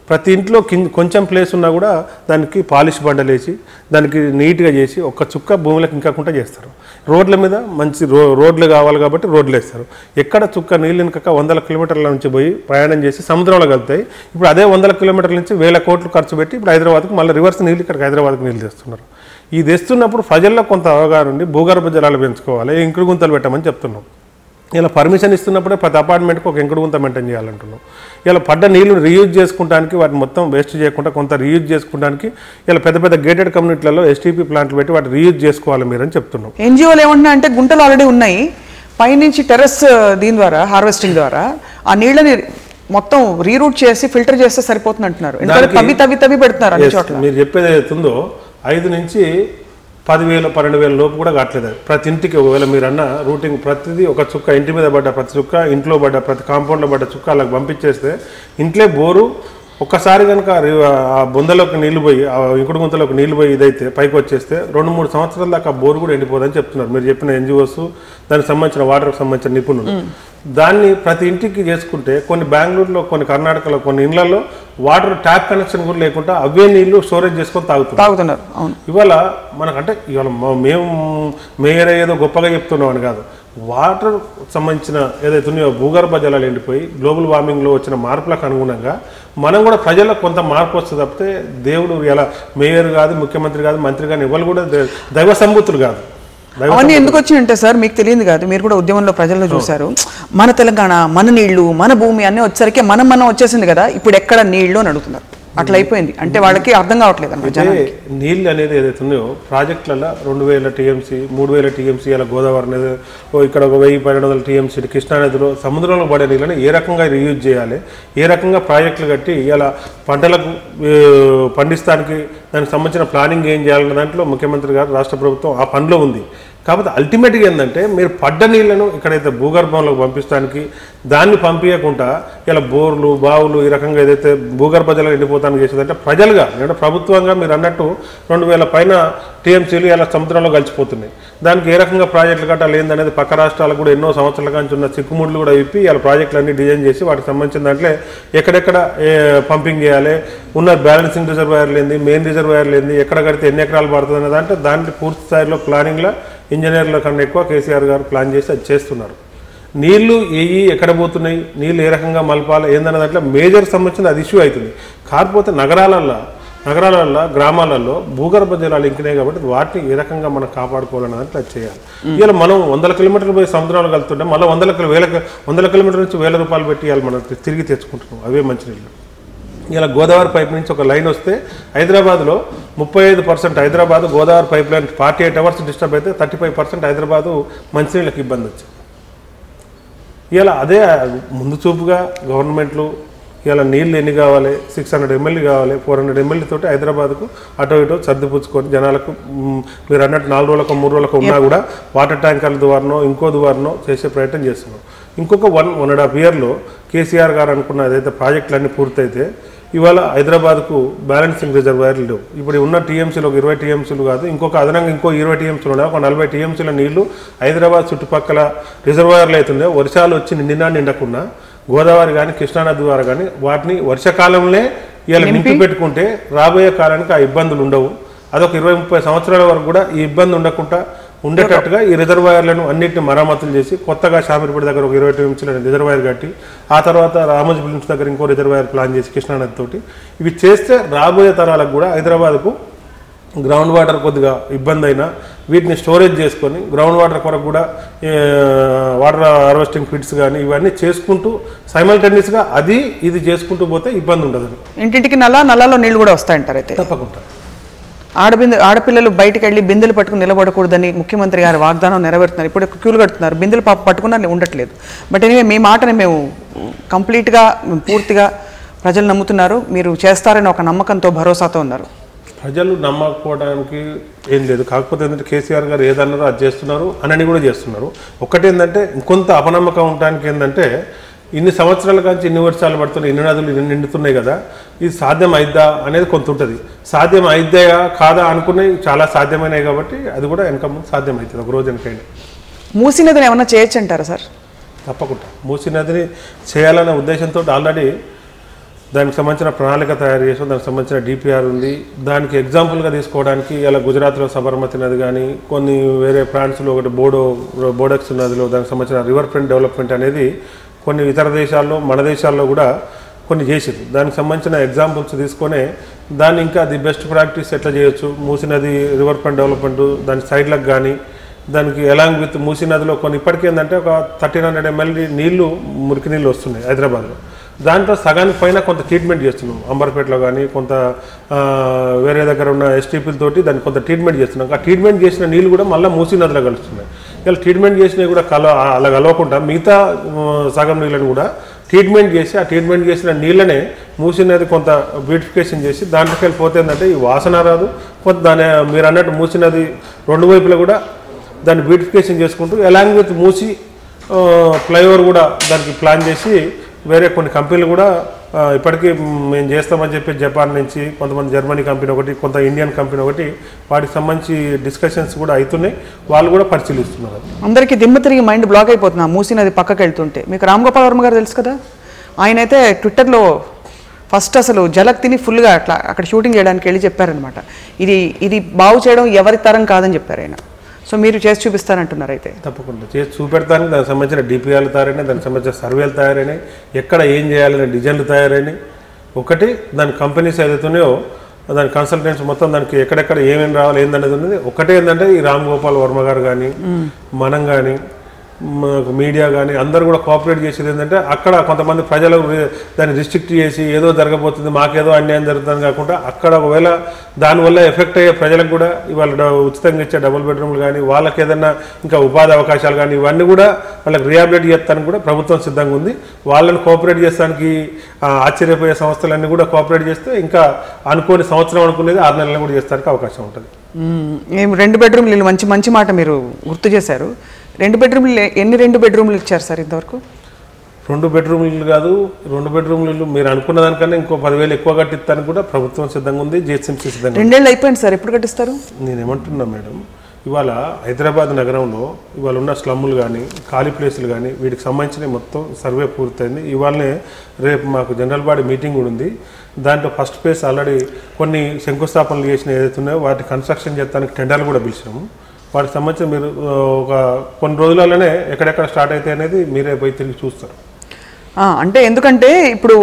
B: ప్రతి ఇంట్లో కొంచెం ప్లేస్ ఉన్నా కూడా దానికి పాలిష్ బండలేసి దానికి నీట్గా చేసి ఒక్క చుక్క భూమిలోకి ఇంకకుండా చేస్తారు. రోడ్ల మీద మంచి రోడ్లు కావాలి కాబట్టి రోడ్లు వేస్తారు. ఎక్కడ చుక్క నీళ్ళు ఇంక 100 కిలోమీటర్ల నుంచి పోయి ప్రయాణం చేసి సముద్రంలో కలుగుతాయి. ఇప్పుడు అదే 100 కిలోమీటర్ల నుంచి 1000 కోట్లు ఖర్చు పెట్టి ఇప్పుడు హైదరాబాద్కు మళ్ళీ రివర్స్ నీళ్ళు ఇక్కడికి హైదరాబాద్కు నీళ్ళు తెస్తున్నారు. ఇది తెస్తున్నప్పుడు ప్రజల్లో కొంత అవగాహన ఉండి భూగర్భ జలాలు పెంచుకోవాలి, ఇంకుడు గుంతలు పెట్టమని చెప్తున్నాం. ఇలా పర్మిషన్ ఇస్తున్నప్పుడే ప్రతి అపార్ట్మెంట్కి ఒక ఇంకుడు గుంత మెయింటైన్ చేయాలంటున్నాం. ఇలా పడ్డ నీళ్లు రీయూజ్ చేసుకోవడానికి, వాటిని మొత్తం వేస్ట్ చేయకుండా కొంత రీయూజ్ చేసుకోవడానికి ఇలా పెద్ద పెద్ద గేటెడ్ కమ్యూనిటీలలో ఎస్టీపీ ప్లాంట్లు పెట్టి వాటి రీయూజ్ చేసుకోవాలి మీరని చెప్తున్నాం.
A: ఎన్జిఓలు ఏమంటున్నా అంటే గుంటలు ఆల్రెడీ ఉన్నాయి, పైనుంచి టెర్రస్ దీని ద్వారా హార్వెస్టింగ్ ద్వారా ఆ నీళ్ళని మొత్తం రీరూట్ చేసి ఫిల్టర్ చేస్తే సరిపోతుంది అంటున్నారు. తవ్వి పెడుతున్నారు అన్ని చోట్ల.
B: మీరు చెప్పేది ఏదైతుందో 5 నుంచి 10,000 12,000 లోపు కూడా కావట్లేదు. ప్రతి ఇంటికి ఒకవేళ మీరు అన్న రూటింగ్ ప్రతిదీ ఒక చుక్క ఇంటి మీద పడ్డ ప్రతి చుక్క, ఇంట్లో పడ్డ ప్రతి కాంపౌండ్లో పడ్డ చుక్క అలా పంపించేస్తే ఇంట్లో బోరు ఒక్కసారి కనుక ఆ బొందలోకి నీళ్లు పోయి, ఆ ఇంకుడు గుంతలోకి నీళ్లు పోయి ఇదైతే పైకి వచ్చేస్తే 2-3 సంవత్సరాల దాకా బోరు కూడా ఎండిపోదని చెప్తున్నారు మీరు చెప్పిన ఎన్జిఓస్, దానికి సంబంధించిన వాటర్కి సంబంధించిన నిపుణులు. దాన్ని ప్రతి ఇంటికి చేసుకుంటే కొన్ని బెంగళూరులో, కొన్ని కర్ణాటకలో, కొన్ని ఇళ్లలో వాటర్ ట్యాప్ కనెక్షన్ కూడా లేకుండా అవే నీళ్లు స్టోరేజ్ చేసుకొని తాగుతున్నారు. ఇవాళ మనకంటే ఇవాళ మేము మేయర్ ఏదో గొప్పగా చెప్తున్నాం అని కాదు, వాటర్ సంబంధించిన ఏదైతే ఉన్నాయో భూగర్భ జలాలు ఎండిపోయి గ్లోబల్ వార్మింగ్లో వచ్చిన మార్పులకు అనుగుణంగా మనం కూడా ప్రజలకు కొంత మార్పు వస్తుంది తప్పితే దేవుడు ఎలా మేయర్ కాదు, ముఖ్యమంత్రి కాదు, మంత్రి కానీ ఎవరు కూడా దైవ సంబూతులు కాదు.
A: అవన్నీ ఎందుకు వచ్చిందంటే సార్ మీకు తెలియదు కాదు, మీరు కూడా ఉద్యమంలో ప్రజల్లో చూశారు, మన తెలంగాణ, మన నీళ్లు, మన భూమి అన్నీ వచ్చేసరికి మనం వచ్చేసింది కదా, ఇప్పుడు ఎక్కడ నీళ్లు అని అడుగుతున్నారు. అట్లా అయిపోయింది అంటే వాళ్ళకి అర్థం కావట్లేదు అన్నమాట.
B: నీళ్ళు అనేది ఏదైతే ఉన్నాయో ప్రాజెక్టులలో 2,000 టీఎంసీ 3,000 టీఎంసీ అలా గోదావరి నది, ఇక్కడ 1,000-1,200 టీఎంసీ కృష్ణానదిలో సముద్రంలో పడే నీళ్ళని ఏ రకంగా రీయూజ్ చేయాలి, ఏ రకంగా ప్రాజెక్టులు కట్టి ఇలా పంటలకు పండిస్తానికి దానికి సంబంధించిన ప్లానింగ్ ఏం చేయాలన్న దాంట్లో ముఖ్యమంత్రి గారు, రాష్ట్ర ప్రభుత్వం ఆ పనిలో ఉంది. కాకపోతే అల్టిమేట్గా ఏంటంటే మీరు పడ్డ నీళ్లను ఇక్కడైతే భూగర్భంలోకి పంపిస్తానికి దాన్ని పంపించకుండా ఇలా బోర్లు, బావులు ఈ రకంగా ఏదైతే భూగర్భ జలాలు ఎండిపోతానికి చేసేదంటే ప్రజలుగా అంటే ప్రభుత్వంగా మీరు అన్నట్టు 2,000 పైన టీఎంసీలు ఇలా సముద్రంలో కలిసిపోతున్నాయి. దానికి ఏ రకంగా ప్రాజెక్టులు కట్టాలి ఏందనేది పక్క రాష్ట్రాలకు కూడా ఎన్నో సంవత్సరాల నుంచి ఉన్న చిక్కుముడులు కూడా విప్పి ఇలా ప్రాజెక్టులన్నీ డిజైన్ చేసి వాటికి సంబంధించిన దాంట్లో ఎక్కడెక్కడ పంపింగ్ చేయాలి, ఉన్న బ్యాలెన్సింగ్ రిజర్వాయర్లు ఏంది, మెయిన్ రిజర్వాయర్లు ఏంది, ఎక్కడ కడితే ఎన్ని ఎకరాలు పడుతుంది అనే దాంట్లో దాంట్లో పూర్తి స్థాయిలో ప్లానింగ్లో ఇంజనీర్ల కన్నా ఎక్కువ కేసీఆర్ గారు ప్లాన్ చేసి అది చేస్తున్నారు. నీళ్లు ఎక్కడ పోతున్నాయి, నీళ్ళు ఏ రకంగా మలపాలి ఏందన్న దాంట్లో మేజర్ సంబంధించిన అది ఇష్యూ అవుతుంది. కాకపోతే నగరాలలో, గ్రామాలలో భూగర్భ జలాలు ఇంకినాయి కాబట్టి వాటిని ఏ రకంగా మనం కాపాడుకోవాలన్న దాంట్లో అది చేయాలి. ఇలా మనం 100 కిలోమీటర్లు పోయి సముద్రాలు కలుతుంటే మళ్ళీ 100 కిలోమీటర్ల నుంచి ₹1,000 పెట్టి ఇవాళ మనం తిరిగి తెచ్చుకుంటున్నాం అవే మంచినీళ్ళు. ఇలా గోదావరి పైప్ నుంచి ఒక లైన్ వస్తే హైదరాబాద్లో 35% Hyderabad Godavari pipe line 48 hours disturb అయితే 35% హైదరాబాదు మంచినీళ్ళకి ఇబ్బంది వచ్చింది. ఇలా అదే ముందు చూపుగా గవర్నమెంట్లు ఇలా నీళ్ళు ఎన్ని కావాలి, 600 ml కావాలి, 400 ml తోటి హైదరాబాద్కు అటో ఇటో సర్దిపుచ్చుకొని జనాలకు మీరు అన్నట్టు 4 రోజులకు 3 రోజులకు ఉన్నా కూడా వాటర్ ట్యాంకర్ల ద్వారానో ఇంకో ద్వారానో చేసే ప్రయత్నం చేస్తున్నాం. ఇంకొక 1.5 yearలో కేసీఆర్ గారు అనుకున్న ఏదైతే ప్రాజెక్టులన్నీ పూర్తయితే ఇవాళ హైదరాబాద్కు బ్యాలెన్సింగ్ రిజర్వాయర్లు లేవు. ఇప్పుడు ఉన్న టీఎంసీలు ఒక 20 టీఎంసీలు కాదు, ఇంకొక అదనంగా ఇంకో 20 టీఎంసీలు ఉన్నాయి. ఒక 40 టీఎంసీల నీళ్లు హైదరాబాద్ చుట్టుపక్కల రిజర్వాయర్లు అవుతుండే వర్షాలు వచ్చి నిండకుండా గోదావరి కానీ కృష్ణానది ద్వారా కానీ వాటిని వర్షాకాలంలో ఇలా నింపి పెట్టుకుంటే రాబోయే కాలానికి ఆ ఇబ్బందులు ఉండవు. అదొక 20-30 సంవత్సరాల వరకు కూడా ఈ ఇబ్బంది ఉండేటట్టుగా ఈ రిజర్వాయర్లను అన్నింటిని మరమ్మతులు చేసి కొత్తగా షామీర్పేట దగ్గర ఒక 20 టీఎంసీల రిజర్వాయర్ కట్టి ఆ తర్వాత రామోజీ ఫిలిమ్స్ దగ్గర ఇంకో రిజర్వాయర్ ప్లాన్ చేసి కృష్ణానది తోటి ఇవి చేస్తే రాబోయే తరాలకు కూడా హైదరాబాద్కు గ్రౌండ్ వాటర్ కొద్దిగా ఇబ్బంది అయినా వీటిని స్టోరేజ్ చేసుకొని గ్రౌండ్ వాటర్ కొరకు కూడా వాటర్ హార్వెస్టింగ్ ఫిట్స్ కానీ ఇవన్నీ చేసుకుంటూ సైమల్టేనియస్గా ఇది చేసుకుంటూ పోతే ఇబ్బంది ఉండదు.
A: ఇంటింటికి నల్లాలో నీళ్ళు కూడా వస్తాయంటారు. అయితే
B: తప్పకుండా
A: ఆడపిల్లలు బయటకు వెళ్ళి బిందెలు పట్టుకుని నిలబడకూడదని ముఖ్యమంత్రి గారు వాగ్దానం నెరవేరుతున్నారు. ఇప్పుడు క్యూలు కడుతున్నారు, బిందెలు పట్టుకున్నా ఉండట్లేదు. బట్ ఎనివే మీ మాటని మేము కంప్లీట్గా పూర్తిగా ప్రజలు నమ్ముతున్నారు, మీరు చేస్తారని ఒక నమ్మకంతో భరోసాతో ఉన్నారు.
B: ప్రజలు నమ్మకపోవడానికి ఏం లేదు. కాకపోతే ఏంటంటే కేసీఆర్ గారు ఏదన్నారో అది చేస్తున్నారు అని కూడా చేస్తున్నారు. ఒకటేంటంటే ఇంకొంత అపనమ్మకం ఉండడానికి ఏంటంటే ఇన్ని సంవత్సరాల నుంచి ఇన్ని వర్షాలు పడుతున్నాయి, ఇన్ని నదులు నిండుతున్నాయి కదా, ఇది సాధ్యం అయిద్దా అనేది కొంత ఉంటుంది. సాధ్యం అయిద్దా కాదా అనుకునేవి చాలా సాధ్యమైనవి కాబట్టి అది కూడా వెనక ముందు సాధ్యం అవుతుంది ఒక రోజు వెనకైనా.
A: మూసీ నదిని ఏమన్నా చేయొచ్చు అంటారా సార్?
B: తప్పకుండా మూసీ నదిని చేయాలనే ఉద్దేశంతో ఆల్రెడీ దానికి సంబంధించిన ప్రణాళిక తయారు చేసాం. దానికి సంబంధించిన డిపిఆర్ ఉంది. దానికి ఎగ్జాంపుల్గా తీసుకోవడానికి ఇలా గుజరాత్లో సబర్మతి నది కానీ కొన్ని వేరే ప్రాంట్స్లో ఒకటి బోడెక్స్ నదిలో దానికి సంబంధించిన రివర్ ఫ్రంట్ డెవలప్మెంట్ అనేది కొన్ని ఇతర దేశాల్లో మన దేశాల్లో కూడా కొన్ని చేసారు. దానికి సంబంధించిన ఎగ్జాంపుల్స్ తీసుకొని దాన్ని ఇంకా ది బెస్ట్ ప్రాక్టీస్ ఎట్లా చేయొచ్చు, మూసీ నది రివర్ ఫ్రంట్ డెవలప్మెంట్ దాని సైడ్లకు కానీ దానికి ఎలాంగ్ విత్ మూసీ నదిలో కొన్ని ఇప్పటికీ ఏంటంటే ఒక 1300 ml నీళ్లు మురికి నీళ్ళు వస్తున్నాయి హైదరాబాద్లో. దాంట్లో సగానికి పైన కొంత ట్రీట్మెంట్ చేస్తున్నాం అంబర్పేటలో కానీ కొంత వేరే దగ్గర ఉన్న ఎస్టీపీలతోటి దాన్ని కొంత ట్రీట్మెంట్ చేస్తున్నాం. ఆ ట్రీట్మెంట్ చేసిన నీళ్ళు కూడా మళ్ళీ మూసీ నదిలో కలుస్తున్నాయి. ఇలా ట్రీట్మెంట్ చేసినవి కూడా అలా కలవకుండా మిగతా సగం నీళ్ళని కూడా ట్రీట్మెంట్ చేసి ఆ ట్రీట్మెంట్ చేసిన నీళ్ళనే మూసీ నది కొంత బ్యూటిఫికేషన్ చేసి దాంట్లోకి వెళ్ళిపోతే ఏంటంటే ఈ వాసన రాదు. కొంత దాని మీరు అన్నట్టు మూసీ నది రెండు వైపులా కూడా దాన్ని బ్యూటిఫికేషన్ చేసుకుంటూ అలాంగ్ విత్ మూసీ ఫ్లైఓవర్ కూడా దానికి ప్లాన్ చేసి వేరే కొన్ని కంపెనీలు కూడా ఇప్పటికీ మేము చేస్తామని చెప్పి జపాన్ నుంచి కొంతమంది జర్మనీ కంపెనీ ఒకటి కొంత ఇండియన్ కంపెనీ ఒకటి వాటికి సంబంధించి డిస్కషన్స్ కూడా అవుతున్నాయి. వాళ్ళు కూడా పరిశీలిస్తున్నారు. అందరికీ
A: దిమ్మ తిరిగి మైండ్ బ్లాక్ అయిపోతున్నా మూసీ నది పక్కకి వెళ్తుంటే. మీకు రామ్ గోపాల్ వర్మ గారు తెలుసు కదా, ఆయన అయితే ట్విట్టర్లో ఫస్ట్ అసలు జలక్ తిని ఫుల్గా అట్లా అక్కడ షూటింగ్ చేయడానికి వెళ్ళి చెప్పారనమాట. ఇది బాగు చేయడం ఎవరి తరం కాదని చెప్పారు ఆయన. సో మీరు చేసి చూపిస్తారంటున్నారు. అయితే
B: తప్పకుండా చేసి చూపెడతాను. దానికి సంబంధించిన డిపిఆర్లు తయారైనాయి, దానికి సంబంధించిన సర్వేలు తయారైనాయి, ఎక్కడ ఏం చేయాలనే డిజైన్లు తయారైనాయి. ఒకటి దాని కంపెనీస్ ఏదైతున్నాయో దాని కన్సల్టెంట్స్ మొత్తం దానికి ఎక్కడెక్కడ ఏమేమి రావాలి ఏందనేది ఉన్నది. ఒకటే ఏంటంటే ఈ రామ్ గోపాల్ వర్మ గారు కానీ మనం కానీ మీడియా కానీ అందరూ కూడా కోఆపరేట్ చేసేది ఏంటంటే అక్కడ కొంతమంది ప్రజలకు దాన్ని రిస్ట్రిక్ట్ చేసి ఏదో జరగబోతుంది మాకేదో అన్యాయం జరుగుతుంది కాకుండా అక్కడ ఒకవేళ దానివల్ల ఎఫెక్ట్ అయ్యే ప్రజలకు కూడా ఇవాళ ఉచితంగా ఇచ్చే డబుల్ బెడ్రూమ్లు కానీ వాళ్ళకి ఏదైనా ఇంకా ఉపాధి అవకాశాలు కానీ ఇవన్నీ కూడా వాళ్ళకి రిహాబిలిట్ చేస్తానికి కూడా ప్రభుత్వం సిద్ధంగా ఉంది. వాళ్ళని కోఆపరేట్ చేస్తానికి ఆశ్చర్యపోయే సంస్థలన్నీ కూడా కోఆపరేట్ చేస్తే ఇంకా అనుకోని సంవత్సరం అనుకునేది 6 నెలలు కూడా చేస్తానికి అవకాశం ఉంటుంది.
A: 2 బెడ్రూమ్లు మంచి మాట మీరు గుర్తు చేశారు. 2 బెడ్రూమ్లు ఎన్ని 2 బెడ్రూమ్లు ఇచ్చారు సార్ ఇంతవరకు?
B: 2 బెడ్రూమ్లు కాదు, 2 బెడ్రూమ్లు మీరు అనుకున్న దానికన్నా ఇంకో 10,000 ఎక్కువ కట్టిస్తానికి కూడా ప్రభుత్వం సిద్ధంగా ఉంది. జిహెచ్ఎంసీ సిద్ధంగా.
A: 2 ఏళ్ళు అయిపోయింది సార్, ఎప్పుడు కట్టిస్తారు?
B: నేనేమంటున్నా మేడం, ఇవాళ హైదరాబాద్ నగరంలో ఇవాళ ఉన్న స్లమ్ములు కానీ ఖాళీ ప్లేసులు కానీ వీటికి సంబంధించిన మొత్తం సర్వే పూర్తయింది. ఇవాళనే రేపు మాకు జనరల్ బాడీ మీటింగ్ కూడా ఉంది. దాంట్లో ఫస్ట్ ఫేజ్ ఆల్రెడీ కొన్ని శంకుస్థాపనలు చేసిన ఏదైతే ఉన్నాయో వాటి కన్స్ట్రక్షన్ చేస్తానికి టెండర్లు కూడా పిలిచినాము. వాటికి సంబంధించి మీరు ఒక కొన్ని రోజులలోనే ఎక్కడెక్కడ స్టార్ట్ అవుతాయి అనేది మీరే పోయి తిరిగి చూస్తారు.
A: అంటే ఎందుకంటే ఇప్పుడు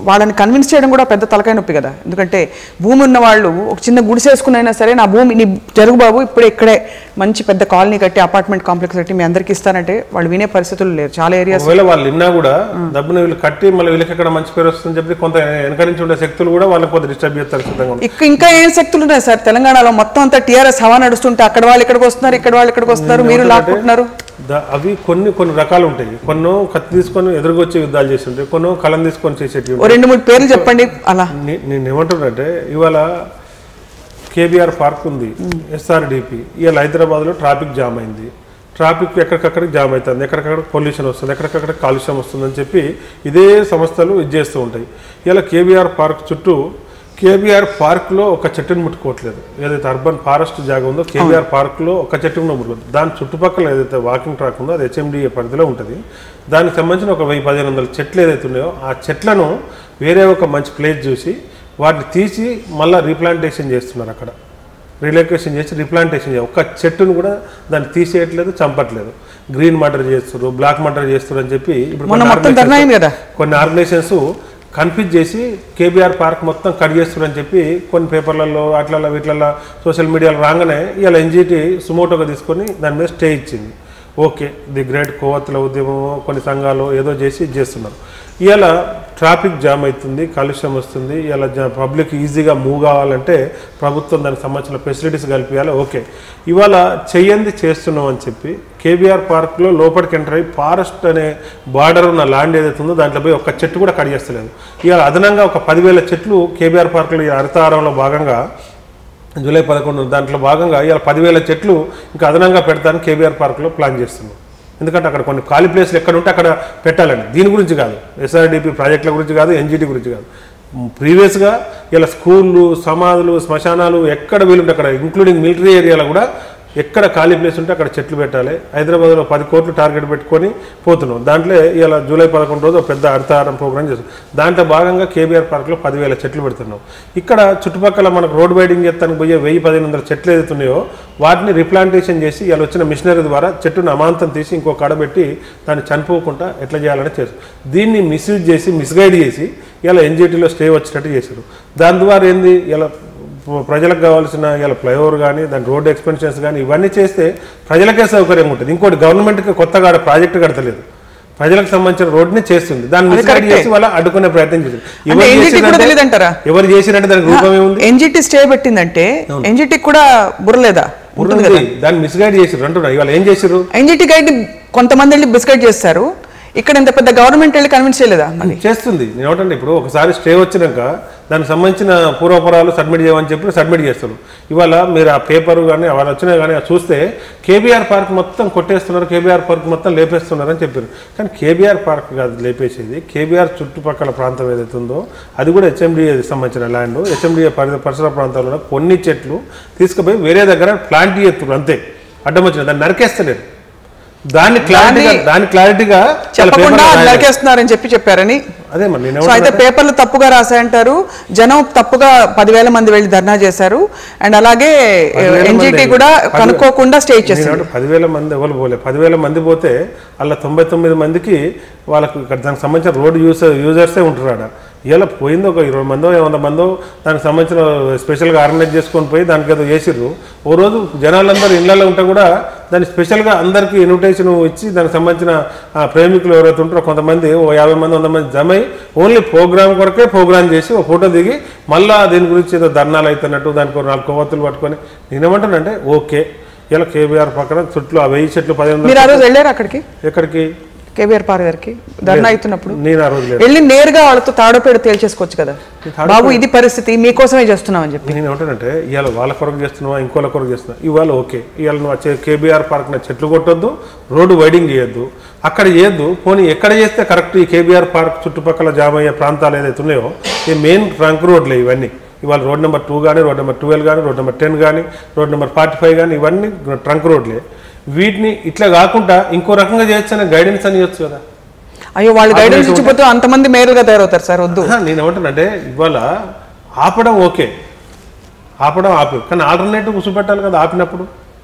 A: వాళ్ళని కన్విన్స్ చేయడం కూడా పెద్ద తలకాయ నొప్పి కదా. ఎందుకంటే భూమి ఉన్న వాళ్ళు ఒక చిన్న గుడిసేసుకునైనా సరే నా భూమి నీ జరుగు బాబు ఇప్పుడే ఇక్కడే మంచి పెద్ద కాలనీ కట్టి అపార్ట్మెంట్ కాంప్లెక్స్ కట్టి మీ అందరికి ఇస్తానంటే వాళ్ళు వినే పరిస్థితులు లేరు చాలా ఏరియాస్.
B: వాళ్ళు విన్నా కూడా డబ్బును వీళ్ళు కట్టి మళ్ళీ వీళ్ళకి ఎక్కడ మంచి పేరు వస్తుందని చెప్పి కొంత వెనక నుంచి ఉండే శక్తులు కూడా వాళ్ళకి కొంత డిస్టర్బ్ చేస్తారు.
A: ఇంకా ఏం శక్తులు ఉన్నాయి సార్ తెలంగాణలో? మొత్తం అంతా టీఆర్ఎస్ హవా నడుస్తుంటే అక్కడ వాళ్ళు ఇక్కడికి వస్తున్నారు, ఇక్కడ వాళ్ళు ఇక్కడికి వస్తున్నారు, మీరు లాక్కుంటున్నారు.
B: అవి కొన్ని రకాలు ఉంటాయి. కొన్నో కత్తి తీసుకొని ఎదురుకొచ్చి యుద్ధాలు చేస్తుంటాయి, కొన్నో కలం తీసుకొని చేసేటివి.
A: 2-3 పేర్లు చెప్పండి. అలా
B: నేను ఏమంటున్నానంటే ఇవాళ కేబీఆర్ పార్క్ ఉంది, ఎస్ఆర్డిపి. ఇవాళ హైదరాబాద్లో ట్రాఫిక్ జామ్ అయింది. ట్రాఫిక్ ఎక్కడికక్కడికి జామ్ అవుతుంది, ఎక్కడికక్కడ పొల్యూషన్ వస్తుంది, ఎక్కడికక్కడ కాలుష్యం వస్తుందని చెప్పి ఇదే సంస్థలు ఇది చేస్తూ ఉంటాయి. ఇలా కేబీఆర్ పార్క్ చుట్టూ కేబీఆర్ పార్క్లో ఒక చెట్టును ముట్టుకోవట్లేదు. ఏదైతే అర్బన్ ఫారెస్ట్ జాగా ఉందో కేబీఆర్ పార్క్లో ఒక చెట్టు కూడా ముట్టుకోవద్దు. దాని చుట్టుపక్కల ఏదైతే వాకింగ్ ట్రాక్ ఉందో అది హెచ్ఎండిఏ పరిధిలో ఉంటుంది. దానికి సంబంధించిన ఒక 1000-1500 చెట్లు ఏదైతే ఉన్నాయో ఆ చెట్లను వేరే ఒక మంచి ప్లేస్ చూసి వాటిని తీసి మళ్ళీ రీప్లాంటేషన్ చేస్తున్నారు. అక్కడ రిలోకేషన్ చేసి రీప్లాంటేషన్ చేయాలి. ఒక్క చెట్టును కూడా దాన్ని తీసేయట్లేదు, చంపట్లేదు. గ్రీన్ మర్డర్ చేస్తున్నారు, బ్లాక్ మర్డర్ చేస్తున్నారు అని చెప్పి ఇప్పుడు కొన్ని ఆర్గనైజేషన్స్ కన్ఫ్యూజ్ చేసి కేబీఆర్ పార్క్ మొత్తం కట్ చేస్తున్నారని చెప్పి కొన్ని పేపర్లలో అట్లా వీటిలలో సోషల్ మీడియాలో రాగానే ఇవాళ ఎన్జిటి సుమోటోగా తీసుకొని దాని మీద స్టే ఇచ్చింది. ఓకే, ది గ్రేట్ కోవత్తుల ఉద్యమం కొన్ని సంఘాలు ఏదో చేసి చేస్తున్నారు. ఇవాళ ట్రాఫిక్ జామ్ అవుతుంది, కాలుష్యం వస్తుంది. ఇలా పబ్లిక్ ఈజీగా మూవ్ కావాలంటే ప్రభుత్వం దానికి సంబంధించిన ఫెసిలిటీస్ కల్పించాలి. ఓకే, ఇవాళ చెయ్యంది చేస్తున్నాం అని చెప్పి కేబీఆర్ పార్క్లో లోపలికి ఎంటర్ అయ్యి ఫారెస్ట్ అనే బార్డర్ ఉన్న ల్యాండ్ ఏదైతే ఉందో దాంట్లో పోయి ఒక్క చెట్టు కూడా కట్ చేస్తలేదు. ఇవాళ అదనంగా ఒక 10,000 చెట్లు కేబీఆర్ పార్క్లో హరితహారంలో భాగంగా జూలై 11 దాంట్లో భాగంగా ఇవాళ 10,000 చెట్లు ఇంకా అదనంగా పెడతానికి కేబీఆర్ పార్క్లో ప్లాన్ చేస్తున్నాం. ఎందుకంటే అక్కడ కొన్ని ఖాళీ ప్లేస్లు ఎక్కడ ఉంటే అక్కడ పెట్టాలని. దీని గురించి కాదు, ఎస్ఆర్డిపి ప్రాజెక్టుల గురించి కాదు, ఎన్జిటి గురించి కాదు. ప్రీవియస్గా ఇలా స్కూళ్ళు, సమాధులు, శ్మశానాలు ఎక్కడ వీలుంటే అక్కడ ఇంక్లూడింగ్ మిలిటరీ ఏరియాలో కూడా ఎక్కడ ఖాళీ ప్లేస్ ఉంటే అక్కడ చెట్లు పెట్టాలి. హైదరాబాద్లో 10 కోట్లు టార్గెట్ పెట్టుకొని పోతున్నాం. దాంట్లో ఇలా జూలై 11 రోజు పెద్ద హరితహారం ప్రోగ్రామ్ చేస్తాం. దాంట్లో భాగంగా కేబీఆర్ పార్క్లో 10,000 చెట్లు పెడుతున్నాం. ఇక్కడ చుట్టుపక్కల మనకు రోడ్ వైడింగ్ చేస్తానికి పోయే 1000-1500 చెట్లు ఏదైతున్నాయో వాటిని రిప్లాంటేషన్ చేసి ఇలా వచ్చిన మిషనరీ ద్వారా చెట్టును అమాంతం తీసి ఇంకో కడబెట్టి దాన్ని చనిపోకుండా ఎట్లా చేయాలని చేస్తారు. దీన్ని మిస్యూజ్ చేసి మిస్గైడ్ చేసి ఇలా ఎన్జిటీలో స్టే వచ్చేటట్టు చేశారు. దాని ద్వారా ఏంది ఇలా ప్రజలకు కావాల్సిన ఇలా ఫ్లైఓవర్ కానీ దాని రోడ్ ఎక్స్పెన్షన్స్ కానీ ఇవన్నీ చేస్తే ప్రజలకే సౌకర్యం ఉంటుంది. ఇంకోటి గవర్నమెంట్కి కొత్తగా ప్రాజెక్టు కడతలేదు, ప్రజలకు సంబంధించిన రోడ్ని చేస్తుంది. దాన్ని మిస్గైడ్ చేసి వాళ్ళ అడ్డుకునే ప్రయత్నం చేశారు. ఎవరు చేసినట్టు దానికి రూపమే ఉంది.
A: ఎన్జిటి స్టే పెట్టిందంటే ఎన్జిటి కూడా బుర్రలేదా?
B: దాన్ని మిస్గైడ్ చేసారు అంటున్నా. ఇవాళ ఏం చేశారు?
A: ఎన్జిటి గైడ్ కొంతమంది వెళ్ళి మిస్గైడ్ చేస్తారు. ఇక్కడ ఇంత పెద్ద గవర్నమెంట్ వెళ్ళి కన్విన్స్ చేయలేదా?
B: చేస్తుంది. నేను ఏమంటే ఇప్పుడు ఒకసారి స్టే వచ్చినాక దానికి సంబంధించిన పూర్వపరాలు సబ్మిట్ చేయమని చెప్పి సబ్మిట్ చేస్తారు. ఇవాళ మీరు ఆ పేపర్ కానీ వాళ్ళు వచ్చినా కానీ చూస్తే కేబీఆర్ పార్క్ మొత్తం కొట్టేస్తున్నారు, కేబీఆర్ పార్క్ మొత్తం లేపేస్తున్నారు అని చెప్పారు. కానీ కేబీఆర్ పార్క్ కాదు లేపేసేది, కేబీఆర్ చుట్టుపక్కల ప్రాంతం ఏదైతే ఉందో అది కూడా హెచ్ఎండిఏ సంబంధించిన ల్యాండ్. హెచ్ఎండిఏ పరిసర ప్రాంతాల్లో కొన్ని చెట్లు తీసుకుపోయి వేరే దగ్గర ప్లాంట్ చేస్తున్నారు. అంతే, అడ్డం వచ్చిన దాన్ని నరికేస్తలేరు. దాన్ని క్లారిటీగా
A: చెప్పకుండా నరికేస్తున్నారని చెప్పారని.
B: అదే మరి
A: అయితే పేపర్లు తప్పుగా రాశాయంటారు. జనం తప్పుగా 10,000 మంది వెళ్ళి ధర్నా చేశారు. అండ్ అలాగే ఎన్జిటి కూడా కనుక్కోకుండా స్టే చేశారు.
B: 10,000 మంది ఎవరు పోలే. 10,000 మంది పోతే అలా 99 మందికి వాళ్ళకు దానికి సంబంధించిన రోడ్ యూజర్సే ఉంటారు ఆడ. ఇలా పోయింది ఒక 20 మందో 100 మందో దానికి సంబంధించిన స్పెషల్గా ఆర్గనైజ్ చేసుకొని పోయి దానికి ఏదో చేసిర్రు. ఓ రోజు జనాలందరూ ఇళ్లలో ఉంటే కూడా దాన్ని స్పెషల్గా అందరికీ ఇన్విటేషన్ ఇచ్చి దానికి సంబంధించిన ప్రేమికులు ఎవరైతే ఉంటారో కొంతమంది 50 మంది 100 మంది జమ అయ్యి ఓన్లీ ప్రోగ్రామ్ కొరకే ప్రోగ్రామ్ చేసి ఒక ఫోటో దిగి మళ్ళీ దీని గురించి ఏదో ధర్నాలు అవుతున్నట్టు దానికి 4 కొవ్వొత్తులు పట్టుకొని నేనేమంటానంటే ఓకే ఇలా కేబీఆర్ పక్కన చుట్టూ 1000 చెట్లు
A: 15 వెళ్ళారు అక్కడికి.
B: ఎక్కడికి?
A: కేబీఆర్ పార్క్ గారికి ధర్నా అవుతున్నప్పుడు
B: నేను ఆ రోజు
A: వెళ్ళి నేరుగా వాళ్ళతో తాడోపేడ తేల్చేసుకోవచ్చు కదా, బాబు ఇది పరిస్థితి మీకోసమే చేస్తున్నాం అని చెప్పి.
B: నేను ఏమంటానంటే ఇవాళ వాళ్ళ కొరకు చేస్తున్నావా ఇంకోళ్ళ కొరకు చేస్తున్నావు, ఇవాళ ఓకే ఇవాళ నువ్వు కేబీఆర్ పార్క్ చెట్లు కొట్టొద్దు, రోడ్డు వైడింగ్ చేయొద్దు, అక్కడ చేయొద్దు. పోనీ ఎక్కడ చేస్తే కరెక్ట్ ఈ కేబీఆర్ పార్క్ చుట్టుపక్కల జామ్ అయ్యే ప్రాంతాలు ఏదైతే ఉన్నాయో ఈ మెయిన్ ట్రంక్ రోడ్లే ఇవన్నీ. ఇవాళ రోడ్ నెంబర్ 2 కానీ రోడ్ నెంబర్ 12 కానీ రోడ్ నెంబర్ 10 కానీ రోడ్ నెంబర్ 45 కానీ ఇవన్నీ ట్రంక్ రోడ్లే. వీటిని ఇట్లా కాకుండా ఇంకో రకంగా చేయొచ్చు అనే గైడెన్స్ అని ఇవ్వచ్చు కదా.
A: అయ్యో వాళ్ళు గైడెన్స్ ఇచ్చిపోతే అంతమంది మేలుగా తయారవుతారు సార్. వద్దు.
B: నేను ఏమంటానంటే ఇవాళ ఆపడం ఓకే, ఆపడం కానీ ఆల్టర్నేటివ్ కూర్చోబెట్టాలి కదా. ఆపినప్పుడు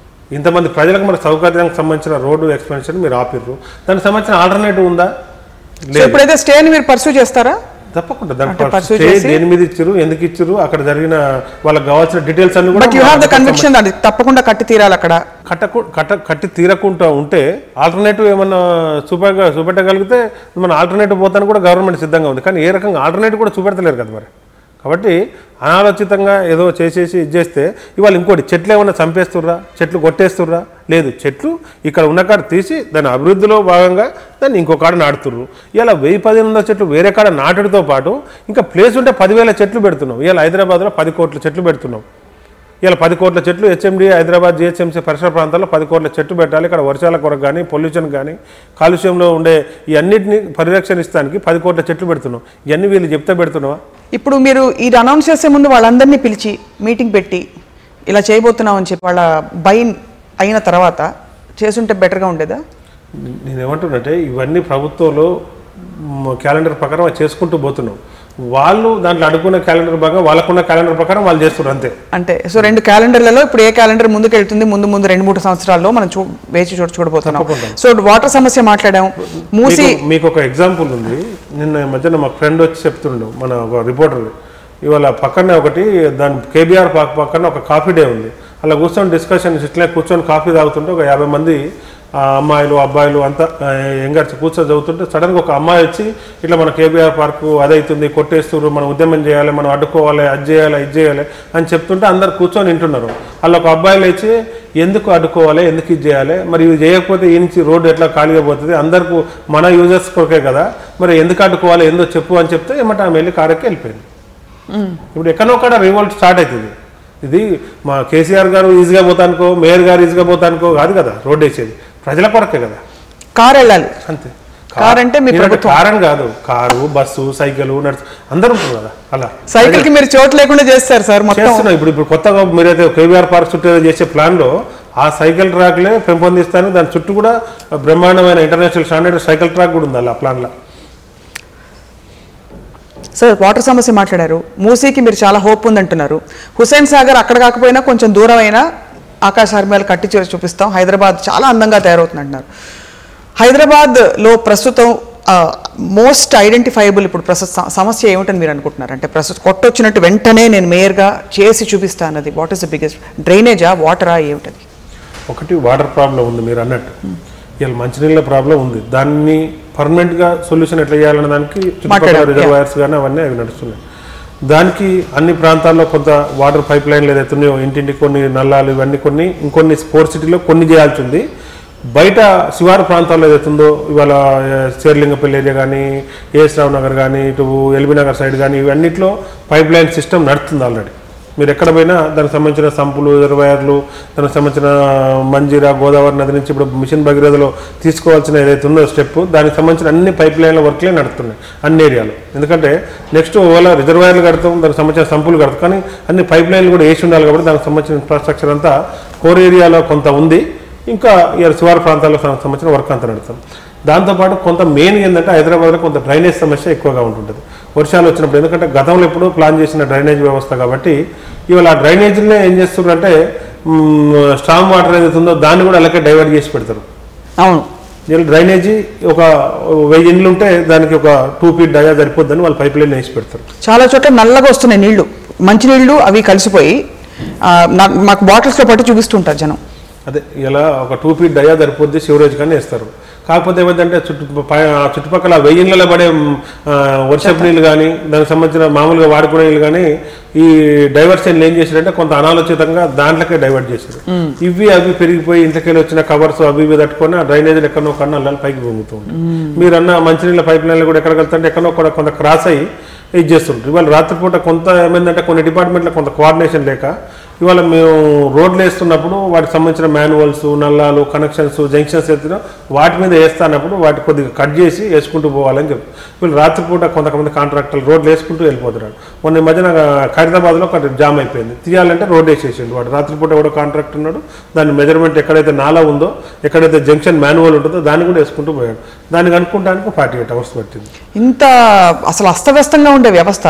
B: ఇంతమంది ప్రజలకు మన సౌకర్యానికి సంబంధించిన రోడ్డు ఎక్స్పెన్షన్ మీరు ఆపిర్రు, దానికి సంబంధించిన ఆల్టర్నేటివ్ ఉందా?
A: ఇప్పుడైతే స్టేని మీరు పర్సూ చేస్తారా?
B: తప్పకుండా దేని మీద ఇచ్చారు, ఎందుకు ఇచ్చారు, అక్కడ జరిగిన వాళ్ళకి కావాల్సిన డీటెయిల్స్ అన్ని
A: కూడా తప్పకుండా కట్టి తీరాలి. అక్కడ
B: కట్టి తీరకుండా ఉంటే ఆల్టర్నేటివ్ ఏమన్నా చూపెట్టగలిగితే మన ఆల్టర్నేటివ్ పోతాను కూడా గవర్నమెంట్ సిద్ధంగా ఉంది. కానీ ఏ రకంగా ఆల్టర్నేటివ్ కూడా చూపెడతలేరు కదా మరి. కాబట్టి అనాలోచితంగా ఏదో చేసేసి ఇచ్చేస్తే ఇవాళ ఇంకోటి చెట్లు ఏమన్నా చంపేస్తుర్రా, చెట్లు కొట్టేస్తుర్రా? లేదు, చెట్లు ఇక్కడ ఉన్న కాడ తీసి దాని అభివృద్ధిలో భాగంగా దాన్ని ఇంకో కాడ నాటుతుర్రు. ఇలా 1000-1500 చెట్లు వేరే కాడ నాటుడితో పాటు ఇంకా ప్లేస్ ఉంటే 10,000 చెట్లు పెడుతున్నాం. ఇలా హైదరాబాద్లో 10 కోట్ల చెట్లు పెడుతున్నాం. ఇలా 10 కోట్ల చెట్లు హెచ్ఎండి హైదరాబాద్ జిహెచ్ఎంసీ పరిసర ప్రాంతాల్లో 10 కోట్ల చెట్లు పెట్టాలి. ఇక్కడ వర్షాల కొరకు కానీ పొల్యూషన్ కానీ కాలుష్యంలో ఉండే ఈ అన్నింటినీ పరిరక్షణిస్తానికి 10 కోట్ల చెట్లు పెడుతున్నాం. ఇవన్నీ వీళ్ళు చెప్తే పెడుతున్నావా?
A: ఇప్పుడు మీరు ఇది అనౌన్స్ చేసే ముందు వాళ్ళందరినీ పిలిచి మీటింగ్ పెట్టి ఇలా చేయబోతున్నాం అని చెప్పి వాళ్ళ బైన్ అయిన తర్వాత చేసుంటే బెటర్గా ఉండేదా?
B: నేనేమంటున్నట్టే ఇవన్నీ ప్రభుత్వంలో క్యాలెండర్ ప్రకారం చేసుకుంటూ పోతున్నాం. వాళ్ళు దాంట్లో అడుగుకున్న క్యాలెండర్ భాగంగా వాళ్ళకున్న క్యాలెండర్ ప్రకారం వాళ్ళు చేస్తున్నారు అంతే. సో 2 క్యాలెండర్లలో ఇప్పుడు ఏ క్యాలెండర్ ముందుకు వెళ్తుంది, ముందు 2-3 సంవత్సరాల్లో మనం వేచి చూడబోతున్నాం. సో వాటర్ సమస్య మాట్లాడాం. మూసి మీకు ఒక ఎగ్జాంపుల్ ఉంది. నిన్న మధ్యన మా ఫ్రెండ్ వచ్చి చెప్తుండు, మన ఒక రిపోర్టర్, ఇవాళ పక్కనే ఒకటి దాని కేబీఆర్ పార్క్ పక్కన ఒక కాఫీ డే ఉంది. అలా కూర్చొని డిస్కషన్ ఇట్లా కూర్చొని కాఫీ తాగుతుంటే ఒక 50 మంది అమ్మాయిలు అబ్బాయిలు అంతా యంగర్స్ కూర్చొని చదువుతుంటే సడన్గా ఒక అమ్మాయి వచ్చి ఇట్లా మన కేబీఆర్ పార్కు అదవుతుంది, కొట్టేస్తున్నారు, మనం ఉద్యమం చేయాలి, మనం అడ్డుకోవాలి, అది చేయాలి ఇది చేయాలి అని చెప్తుంటే అందరు కూర్చొని వింటున్నారు. అలా ఒక అబ్బాయిలు వచ్చి ఎందుకు అడ్డుకోవాలి, ఎందుకు ఇది చేయాలి, మరి ఇది చేయకపోతే ఈ నుంచి రోడ్డు ఎట్లా ఖాళీగా పోతుంది, అందరికీ మన యూజర్స్ కొరకే కదా, మరి ఎందుకు అడ్డుకోవాలి ఏందో చెప్పు అని చెప్తే ఏమంటే ఆమె వెళ్ళి కారెక్కి వెళ్ళిపోయింది. ఇప్పుడు ఎక్కడో కాడ రివోల్ట్ స్టార్ట్ అవుతుంది. ఇది మా కేసీఆర్ గారు ఈజీగా పోతానుకో, మేయర్ గారు ఈజీగా పోతానుకో కాదు కదా, రోడ్డు వేసేది ప్రజల కొరకే కదా.
A: కారు వెళ్ళాలి
B: అంతే.
A: కార్ అంటే
B: కారని కాదు, కారు బస్సు సైకిల్ నడుచు అందరూ ఉంటారు కదా. అలా
A: సైకిల్ కి మీరు చోటు లేకుండా చేస్తారు సార్.
B: చేస్తున్నాం. ఇప్పుడు కొత్తగా మీరైతే కేబీఆర్ పార్క్ చుట్టూ చేసే ప్లాన్ లో ఆ సైకిల్ ట్రాక్లే పెంపొందిస్తాను. దాని చుట్టూ కూడా బ్రహ్మాండమైన ఇంటర్నేషనల్ స్టాండర్డ్ సైకిల్ ట్రాక్ కూడా ఉంది ఆ ప్లాన్లో.
A: సార్ వాటర్ సమస్య మాట్లాడారు. మూసీకి మీరు చాలా హోప్ ఉందంటున్నారు. హుస్సేన్ సాగర్ అక్కడ కాకపోయినా కొంచెం దూరం అయినా ఆకాశ హర్మ్యాలు కట్టి చూపిస్తాం, హైదరాబాద్ చాలా అందంగా తయారవుతుంది అంటున్నారు. హైదరాబాద్లో ప్రస్తుతం మోస్ట్ ఐడెంటిఫైబుల్ ఇప్పుడు ప్రస్తుత సమస్య ఏమిటని మీరు అనుకుంటున్నారు? అంటే ప్రస్తుతం కొట్టొచ్చినట్టు వెంటనే నేను మేయర్గా చేసి చూపిస్తాను అన్నది వాట్ ఈస్ ద బిగ్గెస్ట్? డ్రైనేజా, వాటరా, ఏమిటది?
B: ఒకటి వాటర్ ప్రాబ్లం ఉంది మీరు అన్నట్టు. ఇలా మంచినీళ్ళ ప్రాబ్లం ఉంది. దాన్ని పర్మనెంట్గా సొల్యూషన్ ఎట్లా చేయాలన్న దానికి చుట్టుపక్కల రిజర్వాయర్స్ కానీ అవన్నీ అవి నడుస్తున్నాయి. దానికి అన్ని ప్రాంతాల్లో కొంత వాటర్ పైప్ లైన్లు ఏదైతే ఉన్నాయో ఇంటింటికి కొన్ని నల్లాలు ఇవన్నీ ఇంకొన్ని స్పోర్ట్స్ సిటీలో కొన్ని చేయాల్సి ఉంది. బయట శివారు ప్రాంతాల్లో ఏదైతుందో ఇవాళ శేర్లింగపల్లి ఏరియా కానీ, ఏఎస్ రావు నగర్ కానీ, ఇటు ఎల్బీ నగర్ సైడ్ కానీ ఇవన్నిట్లో పైప్ లైన్ సిస్టమ్ నడుస్తుంది ఆల్రెడీ. మీరు ఎక్కడ పోయినా దానికి సంబంధించిన సంపులు, రిజర్వాయర్లు, దానికి సంబంధించిన మంజీరా, గోదావరి నది నుంచి ఇప్పుడు మిషన్ భగీరథలో తీసుకోవాల్సిన ఏదైతే ఉందో స్టెప్, దానికి సంబంధించిన అన్ని పైప్ లైన్ల వర్క్లే నడుస్తున్నాయి అన్ని ఏరియాలో. ఎందుకంటే నెక్స్ట్ ఒకవేళ రిజర్వాయర్లు కడతాం, దానికి సంబంధించిన సంపులు కడతాం, కానీ అన్ని పైప్ లైన్లు కూడా వేసి ఉండాలి. కాబట్టి దానికి సంబంధించిన ఇన్ఫ్రాస్ట్రక్చర్ అంతా కోర్ ఏరియాలో కొంత ఉంది. ఇంకా శివారు ప్రాంతాల్లో సంబంధించిన వర్క్ అంతా నడుస్తాం. దాంతోపాటు కొంత మెయిన్ ఏంటంటే హైదరాబాద్లో కొంత డ్రైనేజ్ సమస్య ఎక్కువగా ఉంటుంటుంది వర్షాలు వచ్చినప్పుడు. ఎందుకంటే గతంలో ఎప్పుడూ ప్లాన్ చేసిన డ్రైనేజ్ వ్యవస్థ కాబట్టి ఇవాళ ఆ డ్రైనేజీనే ఏం చేస్తున్నారంటే స్ట్రాంగ్ వాటర్ ఏదైతే ఉందో దాన్ని కూడా అలాగే డైవర్ట్ చేసి పెడతారు.
A: అవును,
B: వీళ్ళు డ్రైనేజీ ఒక 1000 ఇండ్లు ఉంటే దానికి ఒక 2 feet డయా సరిపోద్దని వాళ్ళు పైప్ లైన్ వేసి పెడతారు.
A: చాలా చోట్ల నల్లగా వస్తున్నాయి నీళ్లు, మంచినీళ్ళు అవి కలిసిపోయి మాకు బాటిల్స్లో పట్టి చూపిస్తుంటారు జనం.
B: అదే ఇలా ఒక 2 feet డయా సరిపోద్ది సివరేజ్ కానీ వేస్తారు. కాకపోతే ఏమైందంటే చుట్టుపక్కల 1000 ఇళ్ళలో పడే వర్షపు నీళ్ళు కానీ, దానికి సంబంధించిన మామూలుగా వాడుకునే నీళ్ళు కానీ ఈ డైవర్షన్ ఏం చేశారంటే కొంత అనాలోచితంగా దాంట్లోకే డైవర్ట్ చేశారు. ఇవి అవి పెరిగిపోయి ఇంట్లోకి వచ్చిన కవర్స్ అవి ఇవి తట్టుకొని ఆ డ్రైనేజీలు ఎక్కడో కన్నా అల్లాలి పైకి పొంగుతూ ఉంటాయి. మీరు అన్న మంచినీళ్ళ పైప్ లైన్లు కూడా ఎక్కడికి వెళ్తుంటే ఎక్కడో కూడా కొంత క్రాస్ అయ్యి ఇది చేస్తుంటారు. ఇవాళ రాత్రిపూట కొంత ఏమైందంటే కొన్ని డిపార్ట్మెంట్లో కొంత కోఆర్డినేషన్ లేక ఇవాళ మేము రోడ్లు వేస్తున్నప్పుడు వాటికి సంబంధించిన మాన్యువల్స్, నల్లాలు, కనెక్షన్స్, జంక్షన్స్ ఎత్తిన వాటి మీద వేస్తున్నప్పుడు వాటి కొద్దిగా కట్ చేసి వేసుకుంటూ పోవాలని చెప్పి వీళ్ళు రాత్రిపూట కొంతమంది కాంట్రాక్టర్లు రోడ్లు వేసుకుంటూ వెళ్ళిపోతున్నారు. మొన్న మధ్యన ఖైరదాబాద్లో ఒకటి జామ్ అయిపోయింది. తీయాలంటే రోడ్ వేసేసిండు వాడు. రాత్రిపూట కూడా కాంట్రాక్టర్ ఉన్నాడు. దాని మెజర్మెంట్ ఎక్కడైతే నాలా ఉందో, ఎక్కడైతే జంక్షన్ మాన్యువల్ ఉంటుందో దాన్ని కూడా వేసుకుంటూ పోయాడు. దాన్ని కనుక్కోవడానికి 48 hours పట్టింది.
A: ఇంత అసలు అస్తవ్యస్తంగా ఉండే వ్యవస్థ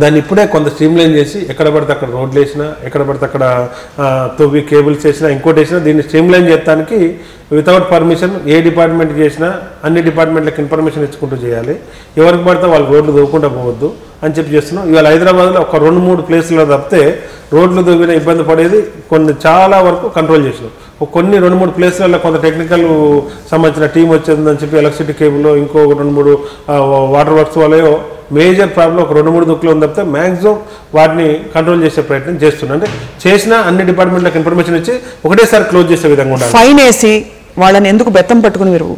B: దాన్ని ఇప్పుడే కొంత స్ట్రీమ్లైన్ చేసి ఎక్కడ పడితే అక్కడ రోడ్లు వేసినా, ఎక్కడ పడితే అక్కడ తవ్వి కేబుల్స్ వేసినా, ఇంకోటి వేసినా దీన్ని స్ట్రీమ్లైన్ చేయడానికి వితౌట్ పర్మిషన్ ఏ డిపార్ట్మెంట్ చేసినా అన్ని డిపార్ట్మెంట్లకు ఇన్ఫర్మేషన్ ఇచ్చుకుంటూ చేయాలి. ఎవరికి పడితే వాళ్ళు రోడ్లు దవ్వకుండా పోవద్దు అని చెప్పి చేస్తున్నాం. ఇవాళ హైదరాబాద్లో ఒక 2-3 ప్లేసుల్లో తప్పితే రోడ్లు దవ్విన ఇబ్బంది పడేది కొన్ని చాలా వరకు కంట్రోల్ చేసినాం. కొన్ని 2-3 ప్లేసులలో కొంత టెక్నికల్ సంబంధించిన టీం వచ్చేదని చెప్పి ఎలక్ట్రిసిటీ కేబుల్లో ఇంకో 2-3 వాటర్ వర్క్స్ వాళ్ళయో మేజర్ ప్రాబ్లం ఒక 2-3 దుక్కులు ఉంది తప్పితే మ్యాక్సిమం వాటిని కంట్రోల్ చేసే ప్రయత్నం చేస్తున్నాం. అంటే చేసినా అన్ని డిపార్ట్మెంట్లకు ఇన్ఫర్మేషన్ ఇచ్చి ఒకటేసారి క్లోజ్ చేసే విధంగా ఉండాలి.
A: ఫైన్ వేసి వాళ్ళని ఎందుకు బెత్తం పట్టుకుని మీరు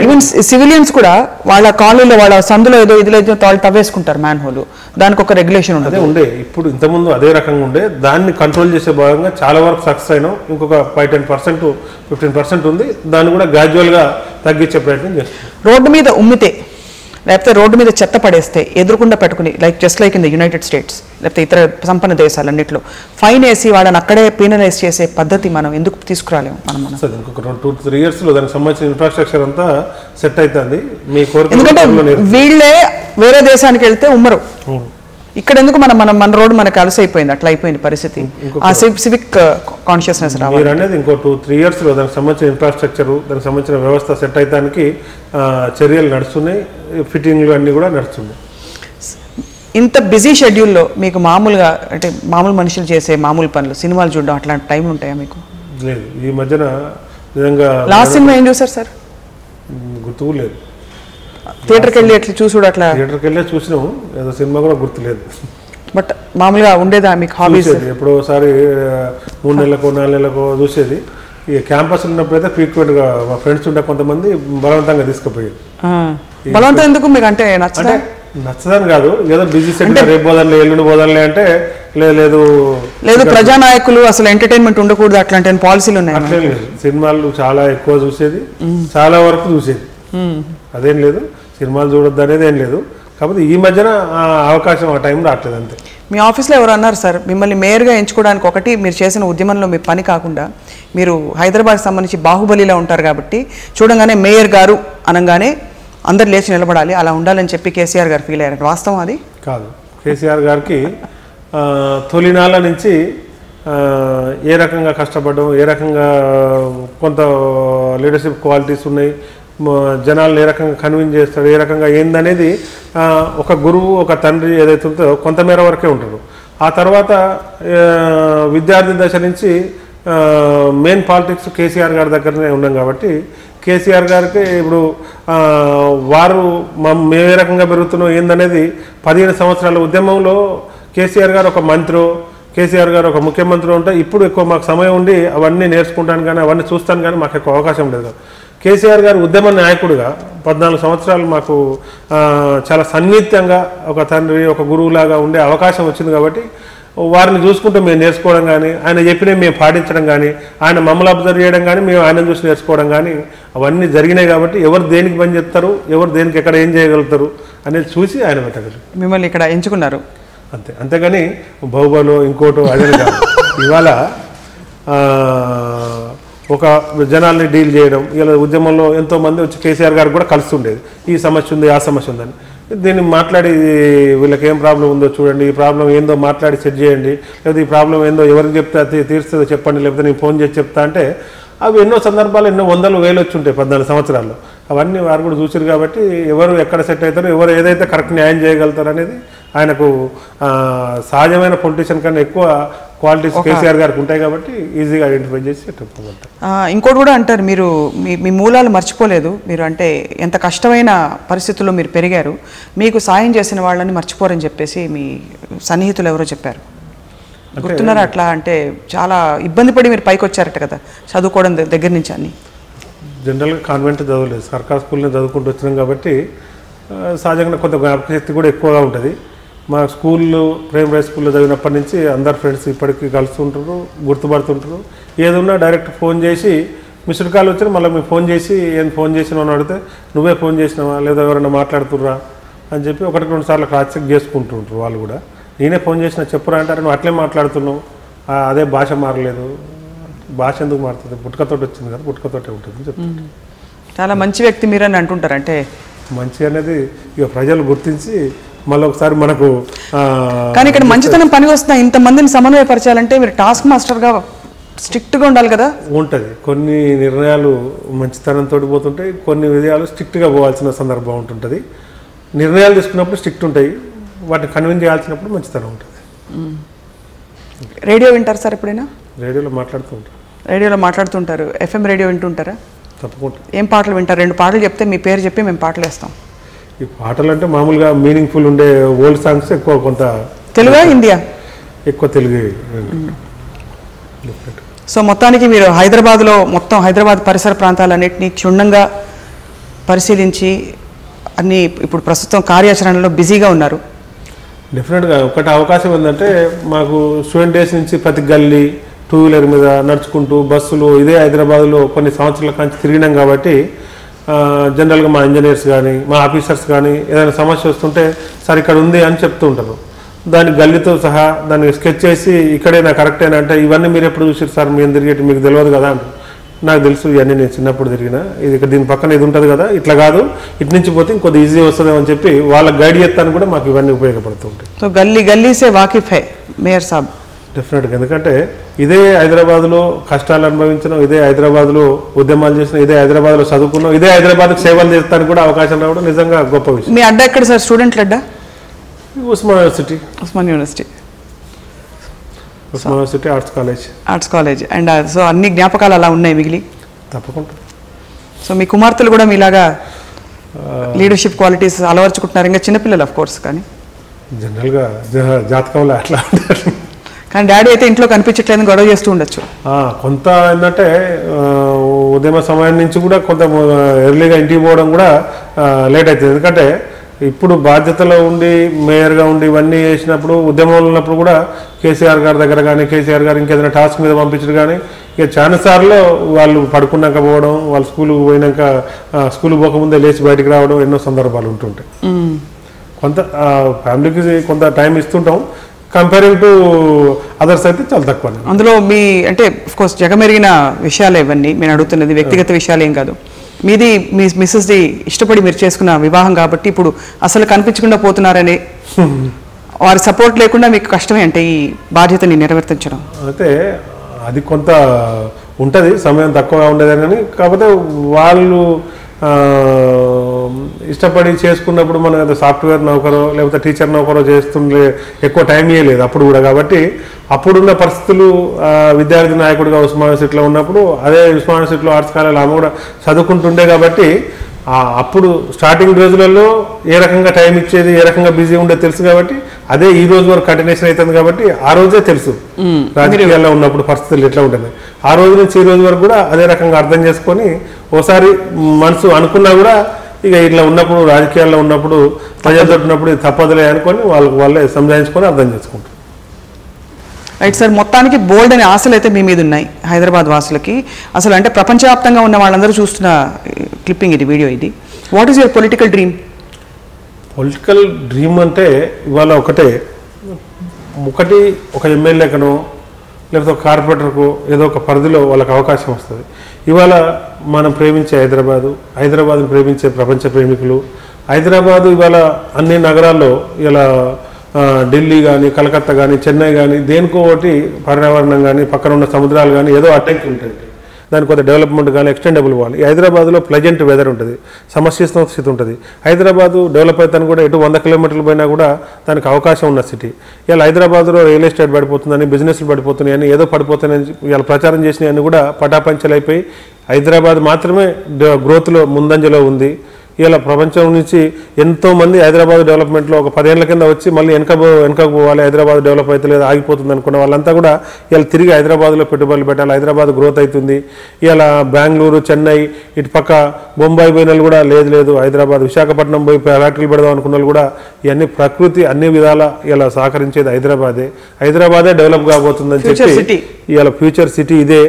A: ఈవెన్ సివిలియన్స్ కూడా వాళ్ళ కాలనీలో వాళ్ళ సందులో ఏదో ఇదిలో వాళ్ళు తవ్వేసుకుంటారు మ్యాన్ హోల్, దానికి ఒక రెగ్యులేషన్ ఉంటుంది.
B: ఉండే ఇప్పుడు ఇంతకుముందు అదే రకంగా ఉండే, దాన్ని కంట్రోల్ చేసే భాగంగా చాలా వరకు సక్సెస్ అయినాం. ఇంకొక 10% 15% ఉంది. దాన్ని కూడా గ్రాడ్యువల్గా తగ్గించే ప్రయత్నం చేస్తాం.
A: రోడ్డు మీద ఉమ్మితే లేకపోతే రోడ్డు మీద చెత్త పడేస్తే ఎదురుకుండా పెట్టుకుని just like in the United states లేకపోతే ఇతర సంపన్న దేశాలన్నింటిలో ఫైన్ వేసి వాళ్ళని అక్కడే పీనలైజ్ చేసే పద్ధతి మనం ఎందుకు తీసుకురాలేము? మనం
B: సార్ ఇంకొక 2-3 yearsలో దానికి సంబంధించిన ఇన్ఫ్రాస్ట్రక్చర్ అంతా సెట్ అవుతుంది. మీ కోరిక
A: ఎందుకంటే వీళ్ళే వేరే దేశానికి వెళ్తే ఉమ్మరు, ఇక్కడ ఎందుకు మన రోడ్డు మనకు అలసైపోయింది, అట్లా అయిపోయింది పరిస్థితి. ఆ సివిక్ కాన్షియస్నెస్ రావాలి.
B: మీరు అనేది ఇంకో 2-3 yearsలో దానికి సంబంధించిన ఇన్ఫ్రాస్ట్రక్చర్, దానికి సంబంధించిన వ్యవస్థ సెట్ అయ్యడానికి చర్యలు నడుస్తున్నాయి, ఫిట్టింగ్లు అన్నీ కూడా నడుస్తున్నాయి.
A: ఇంత బిజీ షెడ్యూల్లో మీకు మామూలుగా అంటే మామూలు మనుషులు చేసే మామూలు పనులు, సినిమాలు చూడడం అట్లాంటి టైం ఉంటాయా మీకు?
B: లేదు. ఈ మధ్యన నిజంగా
A: లాస్ట్ సినిమా ఏం చూసారు సార్?
B: గుర్తుకు లేదు.
A: థియేటర్కి వెళ్ళి అట్లా చూసుడు అట్లా
B: థియేటర్కి వెళ్ళే చూసినాము, ఏదో సినిమా కూడా గుర్తులేదు.
A: బట్ మామూలుగా ఉండేదా మీకు హాబీస్?
B: ఎప్పుడో ఒకసారి 3 నెలలకో 4 నెలలకో చూసేది. ఈ క్యాంపస్ ఉన్నప్పుడైతే ఫ్రీక్వెంట్గా మా ఫ్రెండ్స్ ఉండే కొంతమంది బలవంతంగా తీసుకుపోయారు.
A: బలవంతం ఎందుకు మీకు? అంటే
B: నచ్చదని కాదు, ఏదో బిజీ సెక్టర్ రేపు బోధనలే ఎల్లుండి బోధనలే అంటే లేదు
A: ప్రజానాయకులు అసలు ఎంటర్టైన్మెంట్ ఉండకూడదు అట్లాంటి పాలసీలు ఉన్నాయి.
B: అట్లే లేదు. సినిమాలు చాలా ఎక్కువ చూసేది, చాలా వరకు చూసేది. అదేం లేదు సినిమాలు చూడొద్దు అనేది ఏం లేదు. కాకపోతే ఈ మధ్యన ఆ అవకాశం ఆ టైం రావట్లేదు అంతే.
A: మీ ఆఫీస్లో ఎవరు అన్నారు సార్ మిమ్మల్ని మేయర్గా ఎంచుకోవడానికి? ఒకటి, మీరు చేసిన ఉద్యమంలో మీ పని కాకుండా మీరు హైదరాబాద్ సంబంధించి బాహుబలిలో ఉంటారు కాబట్టి చూడంగానే మేయర్ గారు అనగానే అందరు లేచి నిలబడాలి, అలా ఉండాలని చెప్పి కేసీఆర్ గారు ఫీల్ అయ్యారు. వాస్తవం అది
B: కాదు. కేసీఆర్ గారికి తొలినాళ్ళ నుంచి ఏ రకంగా కష్టపడడం, ఏ రకంగా కొంత లీడర్షిప్ క్వాలిటీస్ ఉన్నాయి, జనాలను ఏ రకంగా కన్విన్స్ చేస్తాడు, ఏ రకంగా ఏందనేది ఒక గురువు ఒక తండ్రి ఏదైతే ఉంటుందో కొంతమేర వరకే ఉంటారు. ఆ తర్వాత విద్యార్థి దశ నుంచి మెయిన్ పాలిటిక్స్ కేసీఆర్ గారి దగ్గరనే ఉన్నాం కాబట్టి కేసీఆర్ గారికి ఇప్పుడు వారు మేము ఏ రకంగా పెరుగుతున్నాం ఏందనేది 15 సంవత్సరాల ఉద్యమంలో కేసీఆర్ గారు ఒక మంత్రి, కేసీఆర్ గారు ఒక ముఖ్యమంత్రి ఉంటే ఇప్పుడు ఎక్కువ మాకు సమయం ఉండి అవన్నీ నేర్చుకుంటాను కానీ అవన్నీ చూస్తాను కానీ మాకు ఎక్కువ అవకాశం లేదు. కేసీఆర్ గారు ఉద్యమ నాయకుడిగా 14 సంవత్సరాలు మాకు చాలా సన్నిహితంగా ఒక తండ్రి ఒక గురువులాగా ఉండే అవకాశం వచ్చింది కాబట్టి వారిని చూసుకుంటూ మేము నేర్చుకోవడం కానీ, ఆయన చెప్పినవి మేము పాటించడం కానీ, ఆయన మమ్మల్ని అబ్జర్వ్ చేయడం కానీ, మేము ఆయన చూసి నేర్చుకోవడం కానీ అవన్నీ జరిగినాయి కాబట్టి ఎవరు దేనికి పని చెప్తారు, ఎవరు దేనికి ఎక్కడ ఏం చేయగలుగుతారు అనేది చూసి ఆయన పెట్టగలరు.
A: మిమ్మల్ని ఇక్కడ ఎంచుకున్నారు
B: అంతే. అంతేగాని బాహుబలో ఇంకోటో అదే కాదు. ఇవాళ ఒక జనాల్ని డీల్ చేయడం, ఇలా ఉద్యమంలో ఎంతోమంది వచ్చి కేసీఆర్ గారికి కూడా కలుస్తుండేది, ఈ సమస్య ఉంది ఆ సమస్య ఉందని. దీన్ని మాట్లాడి వీళ్ళకి ఏం ప్రాబ్లం ఉందో చూడండి, ఈ ప్రాబ్లం ఏందో మాట్లాడి సెట్ చేయండి, లేదా ఈ ప్రాబ్లం ఏందో ఎవరికి చెప్తే అది తీరుస్తుందో చెప్పండి, లేకపోతే నేను ఫోన్ చేసి చెప్తా అంటే అవి ఎన్నో సందర్భాలు ఎన్నో వందలు వేలు వచ్చి ఉంటాయి 14 సంవత్సరాల్లో. అవన్నీ వారు కూడా చూసారు కాబట్టి ఎవరు ఎక్కడ సెట్ అవుతారో, ఎవరు ఏదైతే కరెక్ట్ న్యాయం చేయగలుగుతారు అనేది ఆయనకు సహజమైన పొలిటీషియన్ కన్నా ఎక్కువ క్వాలిటీస్ కేసీఆర్ గారికి ఉంటాయి కాబట్టి ఈజీగా ఐడెంటిఫై చేసి చెప్పుకోగలుగుతారు.
A: ఇంకోటి కూడా అంటారు, మీరు మీ మూలాలు మర్చిపోలేదు, మీరు అంటే ఎంత కష్టమైన పరిస్థితుల్లో మీరు పెరిగారు, మీకు సాయం చేసిన వాళ్ళని మర్చిపోరని చెప్పేసి మీ సన్నిహితులు ఎవరో చెప్పారు. గుర్తున్నారా అట్లా? అంటే చాలా ఇబ్బంది పడి మీరు పైకి వచ్చారట కదా చదువుకోవడం దగ్గర నుంచి. అన్ని
B: జనరల్గా కాన్వెంట్ చదవలేదు, సర్కార్ స్కూల్ని చదువుకుంటూ వచ్చినాం కాబట్టి సహజంగా కొంత జ్ఞాపక శక్తి కూడా ఎక్కువగా ఉంటుంది. మా స్కూల్లో ప్రైమరీ స్కూల్లో చదివినప్పటి నుంచి అందరు ఫ్రెండ్స్ ఇప్పటికీ కలుస్తుంటారు, గుర్తుపడుతుంటారు. ఏదన్నా డైరెక్ట్ ఫోన్ చేసి మిస్డ్ కాల్ వచ్చినా మళ్ళీ మేము ఫోన్ చేసి ఏం ఫోన్ చేసినావు అని అడిగితే నువ్వే ఫోన్ చేసినావా లేదా ఎవరైనా మాట్లాడుతుర్రా అని చెప్పి 1-2 సార్లు క్రాస్ చెక్ చేసుకుంటుంటారు వాళ్ళు కూడా. నేనే ఫోన్ చేసినా చెప్పురా అంటారు, నువ్వు అట్లే మాట్లాడుతున్నావు, అదే భాష మారలేదు, భాష ఎందుకు మారుతుంది, పుట్టుకతోటి వచ్చింది కదా పుట్టుకతోటే ఉంటుంది చెప్తాను.
A: చాలా మంచి వ్యక్తి మీరు అని అంటుంటారు. అంటే
B: మంచి అనేది ఇక ప్రజలు గుర్తించి మళ్ళీ ఒకసారి మనకు
A: కానీ ఇక్కడ మంచితనం పని వస్తున్నా ఇంతమందిని సమన్వయపరచాలంటే మీరు టాస్క్ మాస్టర్గా స్ట్రిక్ట్గా ఉండాలి కదా.
B: ఉంటుంది, కొన్ని నిర్ణయాలు మంచితనంతో పోతుంటాయి, కొన్ని విషయాలు స్ట్రిక్ట్గా పోవాల్సిన సందర్భం ఉంటుంటుంది. నిర్ణయాలు తీసుకున్నప్పుడు స్ట్రిక్ట్ ఉంటాయి, వాటిని కన్విన్స్ చేయాల్సినప్పుడు మంచితనం ఉంటుంది.
A: రేడియో వింటారు సార్ ఎప్పుడైనా?
B: రేడియోలో మాట్లాడుతుంటారు.
A: రేడియోలో మాట్లాడుతుంటారు. FM రేడియో వింటుంటారా?
B: తప్పకుండా.
A: ఏం పాటలు వింటారు? 2 పాటలు చెప్తే మీ పేరు చెప్పి మేము పాటలు వేస్తాం.
B: ఈ పాటలు అంటే మామూలుగా మీనింగ్ఫుల్ ఉండే ఓల్డ్ సాంగ్స్ ఎక్కువ, కొంత
A: తెలుగా హిందీయా?
B: ఎక్కువ తెలుగు.
A: సో మొత్తానికి మీరు హైదరాబాద్లో మొత్తం హైదరాబాద్ పరిసర ప్రాంతాలన్నింటినీ క్షుణ్ణంగా పరిశీలించి అన్నీ ఇప్పుడు ప్రస్తుతం కార్యాచరణలో బిజీగా ఉన్నారు.
B: డెఫినెట్గా ఒకటి అవకాశం ఏంటంటే మాకు స్టూడెంట్ డేస్ నుంచి ప్రతి గల్లీ 2 వీలర్ మీద నడుచుకుంటూ బస్సులు ఇదే హైదరాబాద్లో కొన్ని సంవత్సరాల నుంచి తిరిగినాం కాబట్టి జనరల్గా మా ఇంజనీర్స్ కానీ మా ఆఫీసర్స్ కానీ ఏదైనా సమస్య వస్తుంటే సార్ ఇక్కడ ఉంది అని చెప్తూ ఉంటారు. దాన్ని గల్లీతో సహా దాన్ని స్కెచ్ చేసి ఇక్కడైనా కరెక్టేనా అంటే ఇవన్నీ మీరు ఎప్పుడు చూసారు సార్, మేము తిరిగేటి మీకు తెలియదు కదా అంటారు. నాకు తెలుసు, ఇవన్నీ నేను చిన్నప్పుడు తిరిగిన, ఇది ఇక్కడ దీని పక్కన ఇది ఉంటుంది కదా, ఇట్లా కాదు ఇటు నుంచి పోతే ఇంకొద్ది ఈజీ వస్తుందేమో అని చెప్పి వాళ్ళకి గైడ్ చేస్తాను కూడా మాకు ఇవన్నీ ఉపయోగపడుతూ ఉంటాయి.
A: సో గల్లీ వాకిఫ్ హై మేయర్ సాబ్.
B: డెఫినెట్గా, ఎందుకంటే ఇదే హైదరాబాద్లో కష్టాలు అనుభవించడం, ఇదే హైదరాబాద్లో ఉద్యమాలు చేసిన, ఇదే హైదరాబాద్లో చదువుకున్నాం, ఇదే హైదరాబాద్కి సేవలు చేస్తానికి కూడా అవకాశం రావడం నిజంగా గొప్ప విషయం.
A: మీ అడ్డా ఎక్కడ సార్? స్టూడెంట్ల అడ్డా?
B: Osman university.
A: Osman university arts college. And so అన్ని జ్ఞాపకాలు అలా ఉన్నాయి మిగిలి?
B: తప్పకుండా.
A: సో మీ కుమార్తెలు కూడా మీలాగా లీడర్షిప్ క్వాలిటీస్ అలవర్చుకుంటున్నారు? ఇంకా చిన్నపిల్లలు ఆఫ్ కోర్స్, కానీ
B: జనరల్గా జాతకంలో అట్లా ఉంటారు.
A: కానీ డాడీ అయితే ఇంట్లో కనిపించట్లేదు, గొడవ చేస్తూ ఉండొచ్చు.
B: కొంత ఏంటంటే ఉదయం సమయం నుంచి కూడా కొంత ఎర్లీగా ఇంటికి పోవడం కూడా లేట్ అవుతుంది. ఎందుకంటే ఇప్పుడు బాధ్యతలో ఉండి మేయర్గా ఉండి ఇవన్నీ చేసినప్పుడు ఉద్యమంలో ఉన్నప్పుడు కూడా కేసీఆర్ గారి దగ్గర కానీ కేసీఆర్ గారు ఇంకేదైనా టాస్క్ మీద పంపించడం కానీ ఇక చాలా సార్లు వాళ్ళు పడుకున్నాక పోవడం, వాళ్ళు స్కూల్కి పోయినాక స్కూల్కి పోకముందే లేచి బయటకు రావడం ఎన్నో సందర్భాలు ఉంటుంటాయి. కొంత ఫ్యామిలీకి కొంత టైం ఇస్తుంటాం. కంపేరింగ్ టు అదర్స్ అయితే చాలా తక్కువ.
A: అందులో మీ అంటే కోర్స్ జగమెరిగిన విషయాలు ఇవన్నీ నేను అడుగుతున్నది వ్యక్తిగత విషయాలు ఏం కాదు. మీది మీ మిస్సెస్ది ఇష్టపడి మీరు చేసుకున్న వివాహం కాబట్టి ఇప్పుడు అసలు కనిపించకుండా పోతున్నారని వారి సపోర్ట్ లేకుండా మీకు కష్టమే అంటే ఈ బాధ్యతని నెరవేర్తించడం.
B: అయితే అది కొంత ఉంటుంది, సమయం తక్కువగా ఉండేదని. కానీ కాకపోతే వాళ్ళు ఇష్టపడి చేసుకున్నప్పుడు మనం సాఫ్ట్వేర్ నౌకరో లేకపోతే టీచర్ నౌకరో చేస్తుండే ఎక్కువ టైం ఇవ్వలేదు అప్పుడు కూడా. కాబట్టి అప్పుడున్న పరిస్థితులు విద్యార్థి నాయకుడిగా ఉస్మాన్ యూనివర్సిటీలో ఉన్నప్పుడు అదే ఉస్మాన్ యూనివర్సిటీలో ఆర్ట్స్ కాలేజ్ ఆమె కూడా చదువుకుంటుండే. కాబట్టి అప్పుడు స్టార్టింగ్ రోజులలో ఏ రకంగా టైం ఇచ్చేది, ఏ రకంగా బిజీ ఉండేది తెలుసు. కాబట్టి అదే ఈ రోజు వరకు కంటిన్యూషన్ అవుతుంది. కాబట్టి ఆ రోజే తెలుసు రాజకీయాల్లో ఉన్నప్పుడు పరిస్థితులు ఎట్లా ఉంటుంది. ఆ రోజు నుంచి ఈ రోజు వరకు కూడా అదే రకంగా అర్థం చేసుకొని ఓసారి మనసు అనుకున్నా కూడా ఇక ఇట్లా ఉన్నప్పుడు రాజకీయాల్లో ఉన్నప్పుడు ప్రజలతో ఉన్నప్పుడు ఇది తప్పదులే అనుకొని వాళ్ళే సంజాయించుకొని అర్థం చేసుకుంటారు.
A: రైట్ సార్, మొత్తానికి బోల్డ్ అనే ఆశలు అయితే మీ మీద ఉన్నాయి హైదరాబాద్ వాసులకి. అసలు అంటే ప్రపంచవ్యాప్తంగా ఉన్న వాళ్ళందరూ చూస్తున్న క్లిప్పింగ్ ఇది, వీడియో ఇది. What is your political dream?
B: Political dream అంటే ఇవాళ ఒకటి ఒక ఎమ్మెల్యేకనో లేకపోతే ఒక కార్పొరేటర్కు ఏదో ఒక పరిధిలో వాళ్ళకి అవకాశం వస్తుంది. ఇవాళ మనం ప్రేమించే హైదరాబాద్ను ప్రేమించే ప్రపంచ ప్రేమికులు, హైదరాబాదు ఇవాళ అన్ని నగరాల్లో ఇలా ఢిల్లీ కానీ కలకత్తా కానీ చెన్నై కానీ దేనికో ఒకటి పర్యావరణం కానీ పక్కన ఉన్న సముద్రాలు కానీ ఏదో అటెంక్ ఉంటుంది. దానికి కొంత డెవలప్మెంట్ కానీ ఎక్స్టెండబుల్ కావాలి. హైదరాబాద్లో ప్లెజెంట్ వెదర్ ఉంటుంది, సమశీతోష్ణ స్థితి ఉంటుంది. హైదరాబాదు డెవలప్ అవుతాను కూడా ఎటు 100 కిలోమీటర్లు పోయినా కూడా దానికి అవకాశం ఉన్న సిటీ. ఇలా హైదరాబాద్లో రియల్ ఎస్టేట్ పడిపోతుందని, బిజినెస్లు పడిపోతున్నాయని, ఏదో పడిపోతున్నాయని ఇలా ప్రచారం చేసినవన్నీ కూడా పటాపంచలు అయిపోయి హైదరాబాద్ మాత్రమే గ్రోత్లో ముందంజలో ఉంది. ఇలా ప్రపంచం నుంచి ఎంతోమంది హైదరాబాద్ డెవలప్మెంట్లో ఒక 10 ఏళ్ల కింద వచ్చి మళ్ళీ వెనకకు పోవాలి, హైదరాబాద్ డెవలప్ అవుతలేదు ఆగిపోతుంది అనుకున్న వాళ్ళంతా కూడా ఇలా తిరిగి హైదరాబాద్లో పెట్టుబడులు పెట్టాలి, హైదరాబాద్ గ్రోత్ అవుతుంది. ఇలా బెంగళూరు, చెన్నై, ఇటు పక్క బొంబాయి పోయిన వాళ్ళు కూడా లేదు హైదరాబాద్, విశాఖపట్నం పోయి ఫ్యాక్టరీలు పెడదాం అనుకున్న వాళ్ళు కూడా ఇవన్నీ ప్రకృతి అన్ని విధాల ఇలా సహకరించేది హైదరాబాదే డెవలప్ కాబోతుందని చెప్పి ఇవాళ ఫ్యూచర్ సిటీ ఇదే.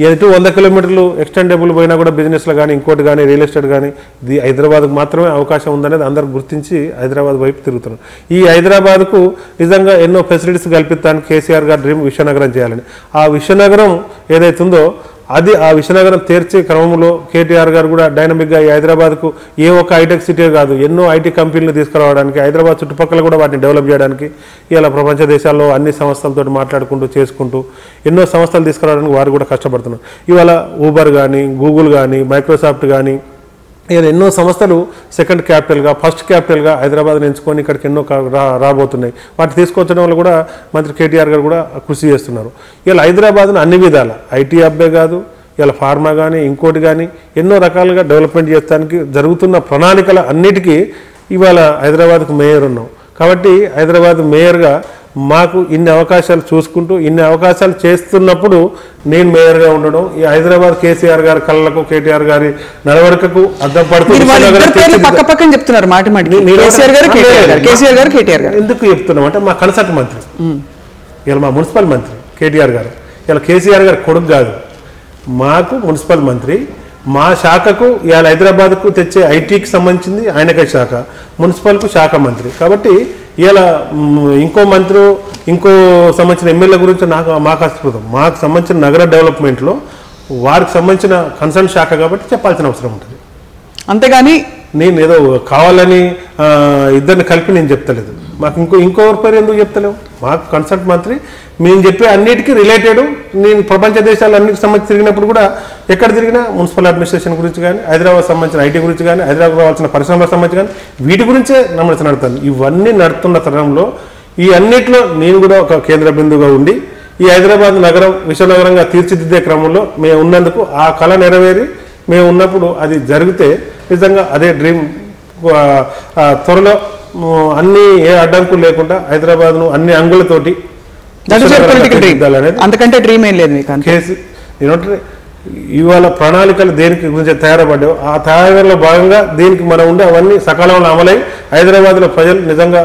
B: ఎటు 100 కిలోమీటర్లు ఎక్స్టెండబుల్ పోయినా కూడా బిజినెస్లో కానీ ఇంకోటి కానీ రియల్ ఎస్టేట్ కానీ ఇది హైదరాబాద్కు మాత్రమే అవకాశం ఉందనేది అందరు గుర్తించి హైదరాబాద్ వైపు తిరుగుతున్నారు. ఈ హైదరాబాద్కు నిజంగా ఎన్నో ఫెసిలిటీస్ కల్పిస్తానికి కేసీఆర్ గారు డ్రీమ్ విశ్వనగరం చేయాలని. ఆ విశ్వనగరం ఏదైతుందో అది ఆ విశ్వనగరం తీర్చే క్రమంలో కేటీఆర్ గారు కూడా డైనమిక్గా ఈ హైదరాబాద్కు ఏ ఒక్క హైటెక్ సిటీ కాదు ఎన్నో ఐటీ కంపెనీలు తీసుకురావడానికి, హైదరాబాద్ చుట్టుపక్కల కూడా వాటిని డెవలప్ చేయడానికి ఇలా ప్రపంచ దేశాల్లో అన్ని సంస్థలతో మాట్లాడుకుంటూ చేసుకుంటూ ఎన్నో సంస్థలు తీసుకురావడానికి వారు కూడా కష్టపడుతున్నారు. ఇవాళ ఊబర్ కానీ, గూగుల్ కానీ, మైక్రోసాఫ్ట్ కానీ ఇలా ఎన్నో సంస్థలు సెకండ్ క్యాపిటల్గా, ఫస్ట్ క్యాపిటల్గా హైదరాబాద్ని ఎంచుకొని ఇక్కడికి ఎన్నో రాబోతున్నాయి. వాటిని తీసుకొచ్చడం వల్ల కూడా మంత్రి కేటీఆర్ గారు కూడా కృషి చేస్తున్నారు. ఇలా హైదరాబాద్ను అన్ని విధాల ఐటీ హబ్బే కాదు, ఇలా ఫార్మా కానీ ఇంకోటి కానీ ఎన్నో రకాలుగా డెవలప్మెంట్ చేయడానికి జరుగుతున్న ప్రణాళికల అన్నిటికీ ఇవాళ హైదరాబాద్కు మేయర్ ఉన్నాం. కాబట్టి హైదరాబాద్ మేయర్గా మాకు ఇన్ని అవకాశాలు చూసుకుంటూ ఇన్ని అవకాశాలు చేస్తున్నప్పుడు నేను మేయర్గా ఉండడం ఈ హైదరాబాద్ కేసీఆర్ గారి కళ్ళకు, కేటీఆర్ గారి నడవడికకు అద్దం పడుతుంది. ఎందుకు చెప్తున్నాం అంటే మా కన్సల్ట్ మంత్రి ఇలా మా మున్సిపల్ మంత్రి కేటీఆర్ గారు ఇలా కేసీఆర్ గారి కొడుకు కాదు, మాకు మున్సిపల్ మంత్రి, మా శాఖకు ఇవాళ హైదరాబాద్కు తెచ్చే ఐటీకి సంబంధించింది ఆయనకే శాఖ, మున్సిపల్కు శాఖ మంత్రి. కాబట్టి ఇలా ఇంకో మంత్రి ఇంకో సంబంధించిన ఎమ్మెల్యే గురించి మాకు అస్పృతం. మాకు సంబంధించిన నగర డెవలప్మెంట్లో వారికి సంబంధించిన కన్సర్న్ శాఖ కాబట్టి చెప్పాల్సిన అవసరం ఉంటుంది.
A: అంతేగాని
B: నేను ఏదో కావాలని ఇద్దరిని కలిపి నేను చెప్తలేదు. మాకు ఇంకోరి పేరు ఎందుకు చెప్తలేవు? మాకు కన్సల్ట్ మంత్రి మేము చెప్పే అన్నిటికీ రిలేటెడ్. నేను ప్రపంచ దేశాలు అన్నిటికి సంబంధించి తిరిగినప్పుడు కూడా ఎక్కడ తిరిగినా మున్సిపల్ అడ్మినిస్ట్రేషన్ గురించి కానీ, హైదరాబాద్ సంబంధించిన ఐటీ గురించి కానీ, హైదరాబాద్ కావాల్సిన పరిశ్రమలకు సంబంధించి కానీ వీటి గురించే నడుతాను. ఇవన్నీ నడుతున్న తరంలో ఈ అన్నిట్లో నేను కూడా ఒక కేంద్ర బిందువుగా ఉండి ఈ హైదరాబాద్ నగరం విశ్వనగరంగా తీర్చిదిద్దే క్రమంలో మేము ఉన్నందుకు ఆ కళ నెరవేరి మేము ఉన్నప్పుడు అది జరిగితే నిజంగా అదే డ్రీమ్ త్వరలో అన్ని ఏ అడ్డంకులు లేకుండా హైదరాబాద్ను అన్ని అంగులతోటి
A: అంతకంటే డ్రీమ్ ఏం లేదు
B: కేసు. ఇవాళ ప్రణాళికలు దేనికి గురించి తయారపడ్డావు ఆ తయారీలో భాగంగా దీనికి మనం ఉండే అవన్నీ సకాలంలో అమలై హైదరాబాద్లో ప్రజలు నిజంగా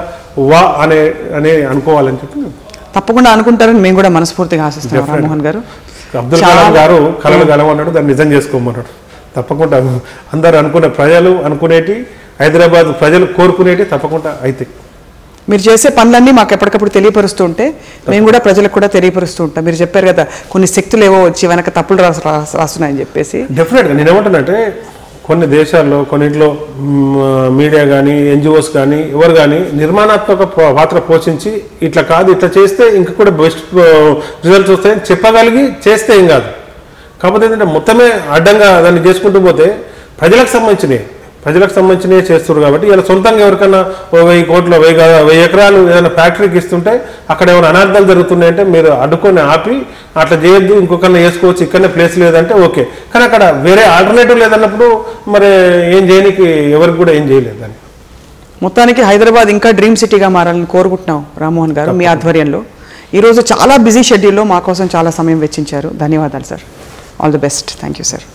B: వా అనే అనుకోవాలని చెప్పి
A: తప్పకుండా అనుకుంటారని మేము కూడా మనస్ఫూర్తిగా ఆశిస్తున్నాం. రామ్మోహన్ గారు,
B: అబ్దుల్ కలాం గారు కళలు కలవన్నాడు, దాన్ని నిజం చేసుకోమన్నాడు. తప్పకుండా అందరు అనుకునే ప్రజలు అనుకునేటి, హైదరాబాద్ ప్రజలు కోరుకునేటి తప్పకుండా అయితే
A: మీరు చేసే పనులన్నీ మాకు ఎప్పటికప్పుడు తెలియపరుస్తూ ఉంటే మేము కూడా ప్రజలకు కూడా తెలియపరుస్తూ ఉంటాం. మీరు చెప్పారు కదా కొన్ని శక్తులు ఏవో వచ్చి వెనక తప్పులు రాస్తున్నాయని చెప్పేసి.
B: డెఫినెట్గా నేను ఏమంటానంటే కొన్ని దేశాల్లో కొన్నింటిలో మీడియా కానీ ఎన్జిఓస్ కానీ ఎవరు కానీ నిర్మాణాత్మక పాత్ర పోషించి ఇట్లా కాదు ఇట్లా చేస్తే ఇంకా కూడా బెస్ట్ రిజల్ట్స్ వస్తాయని చెప్పగలిగి చేస్తే ఏం కాదు. కాకపోతే ఏంటంటే మొత్తమే అడ్డంగా దాన్ని చేసుకుంటూ పోతే ప్రజలకు సంబంధించినవి చేస్తున్నారు. కాబట్టి ఇలా సొంతంగా ఎవరికైనా 1000 కోట్లు 1000 ఎకరాలు ఏదైనా ఫ్యాక్టరీకి ఇస్తుంటే అక్కడ ఏమైనా అనార్థాలు జరుగుతున్నాయంటే మీరు అడ్డుకొని ఆపి అట్లా చేయొద్దు, ఇంకొకరిని వేసుకోవచ్చు, ఇక్కడనే ప్లేస్ లేదంటే ఓకే. కానీ అక్కడ వేరే ఆల్టర్నేటివ్ లేదన్నప్పుడు మరి ఏం చేయడానికి ఎవరికి కూడా ఏం చేయలేదు. దాన్ని
A: మొత్తానికి హైదరాబాద్ ఇంకా డ్రీమ్ సిటీగా మారాలని కోరుకుంటున్నాం. రామ్మోహన్ గారు మీ ఆధ్వర్యంలో ఈరోజు చాలా బిజీ షెడ్యూల్లో మా కోసం చాలా సమయం వెచ్చించారు. ధన్యవాదాలు sir. All the best. Thank you sir.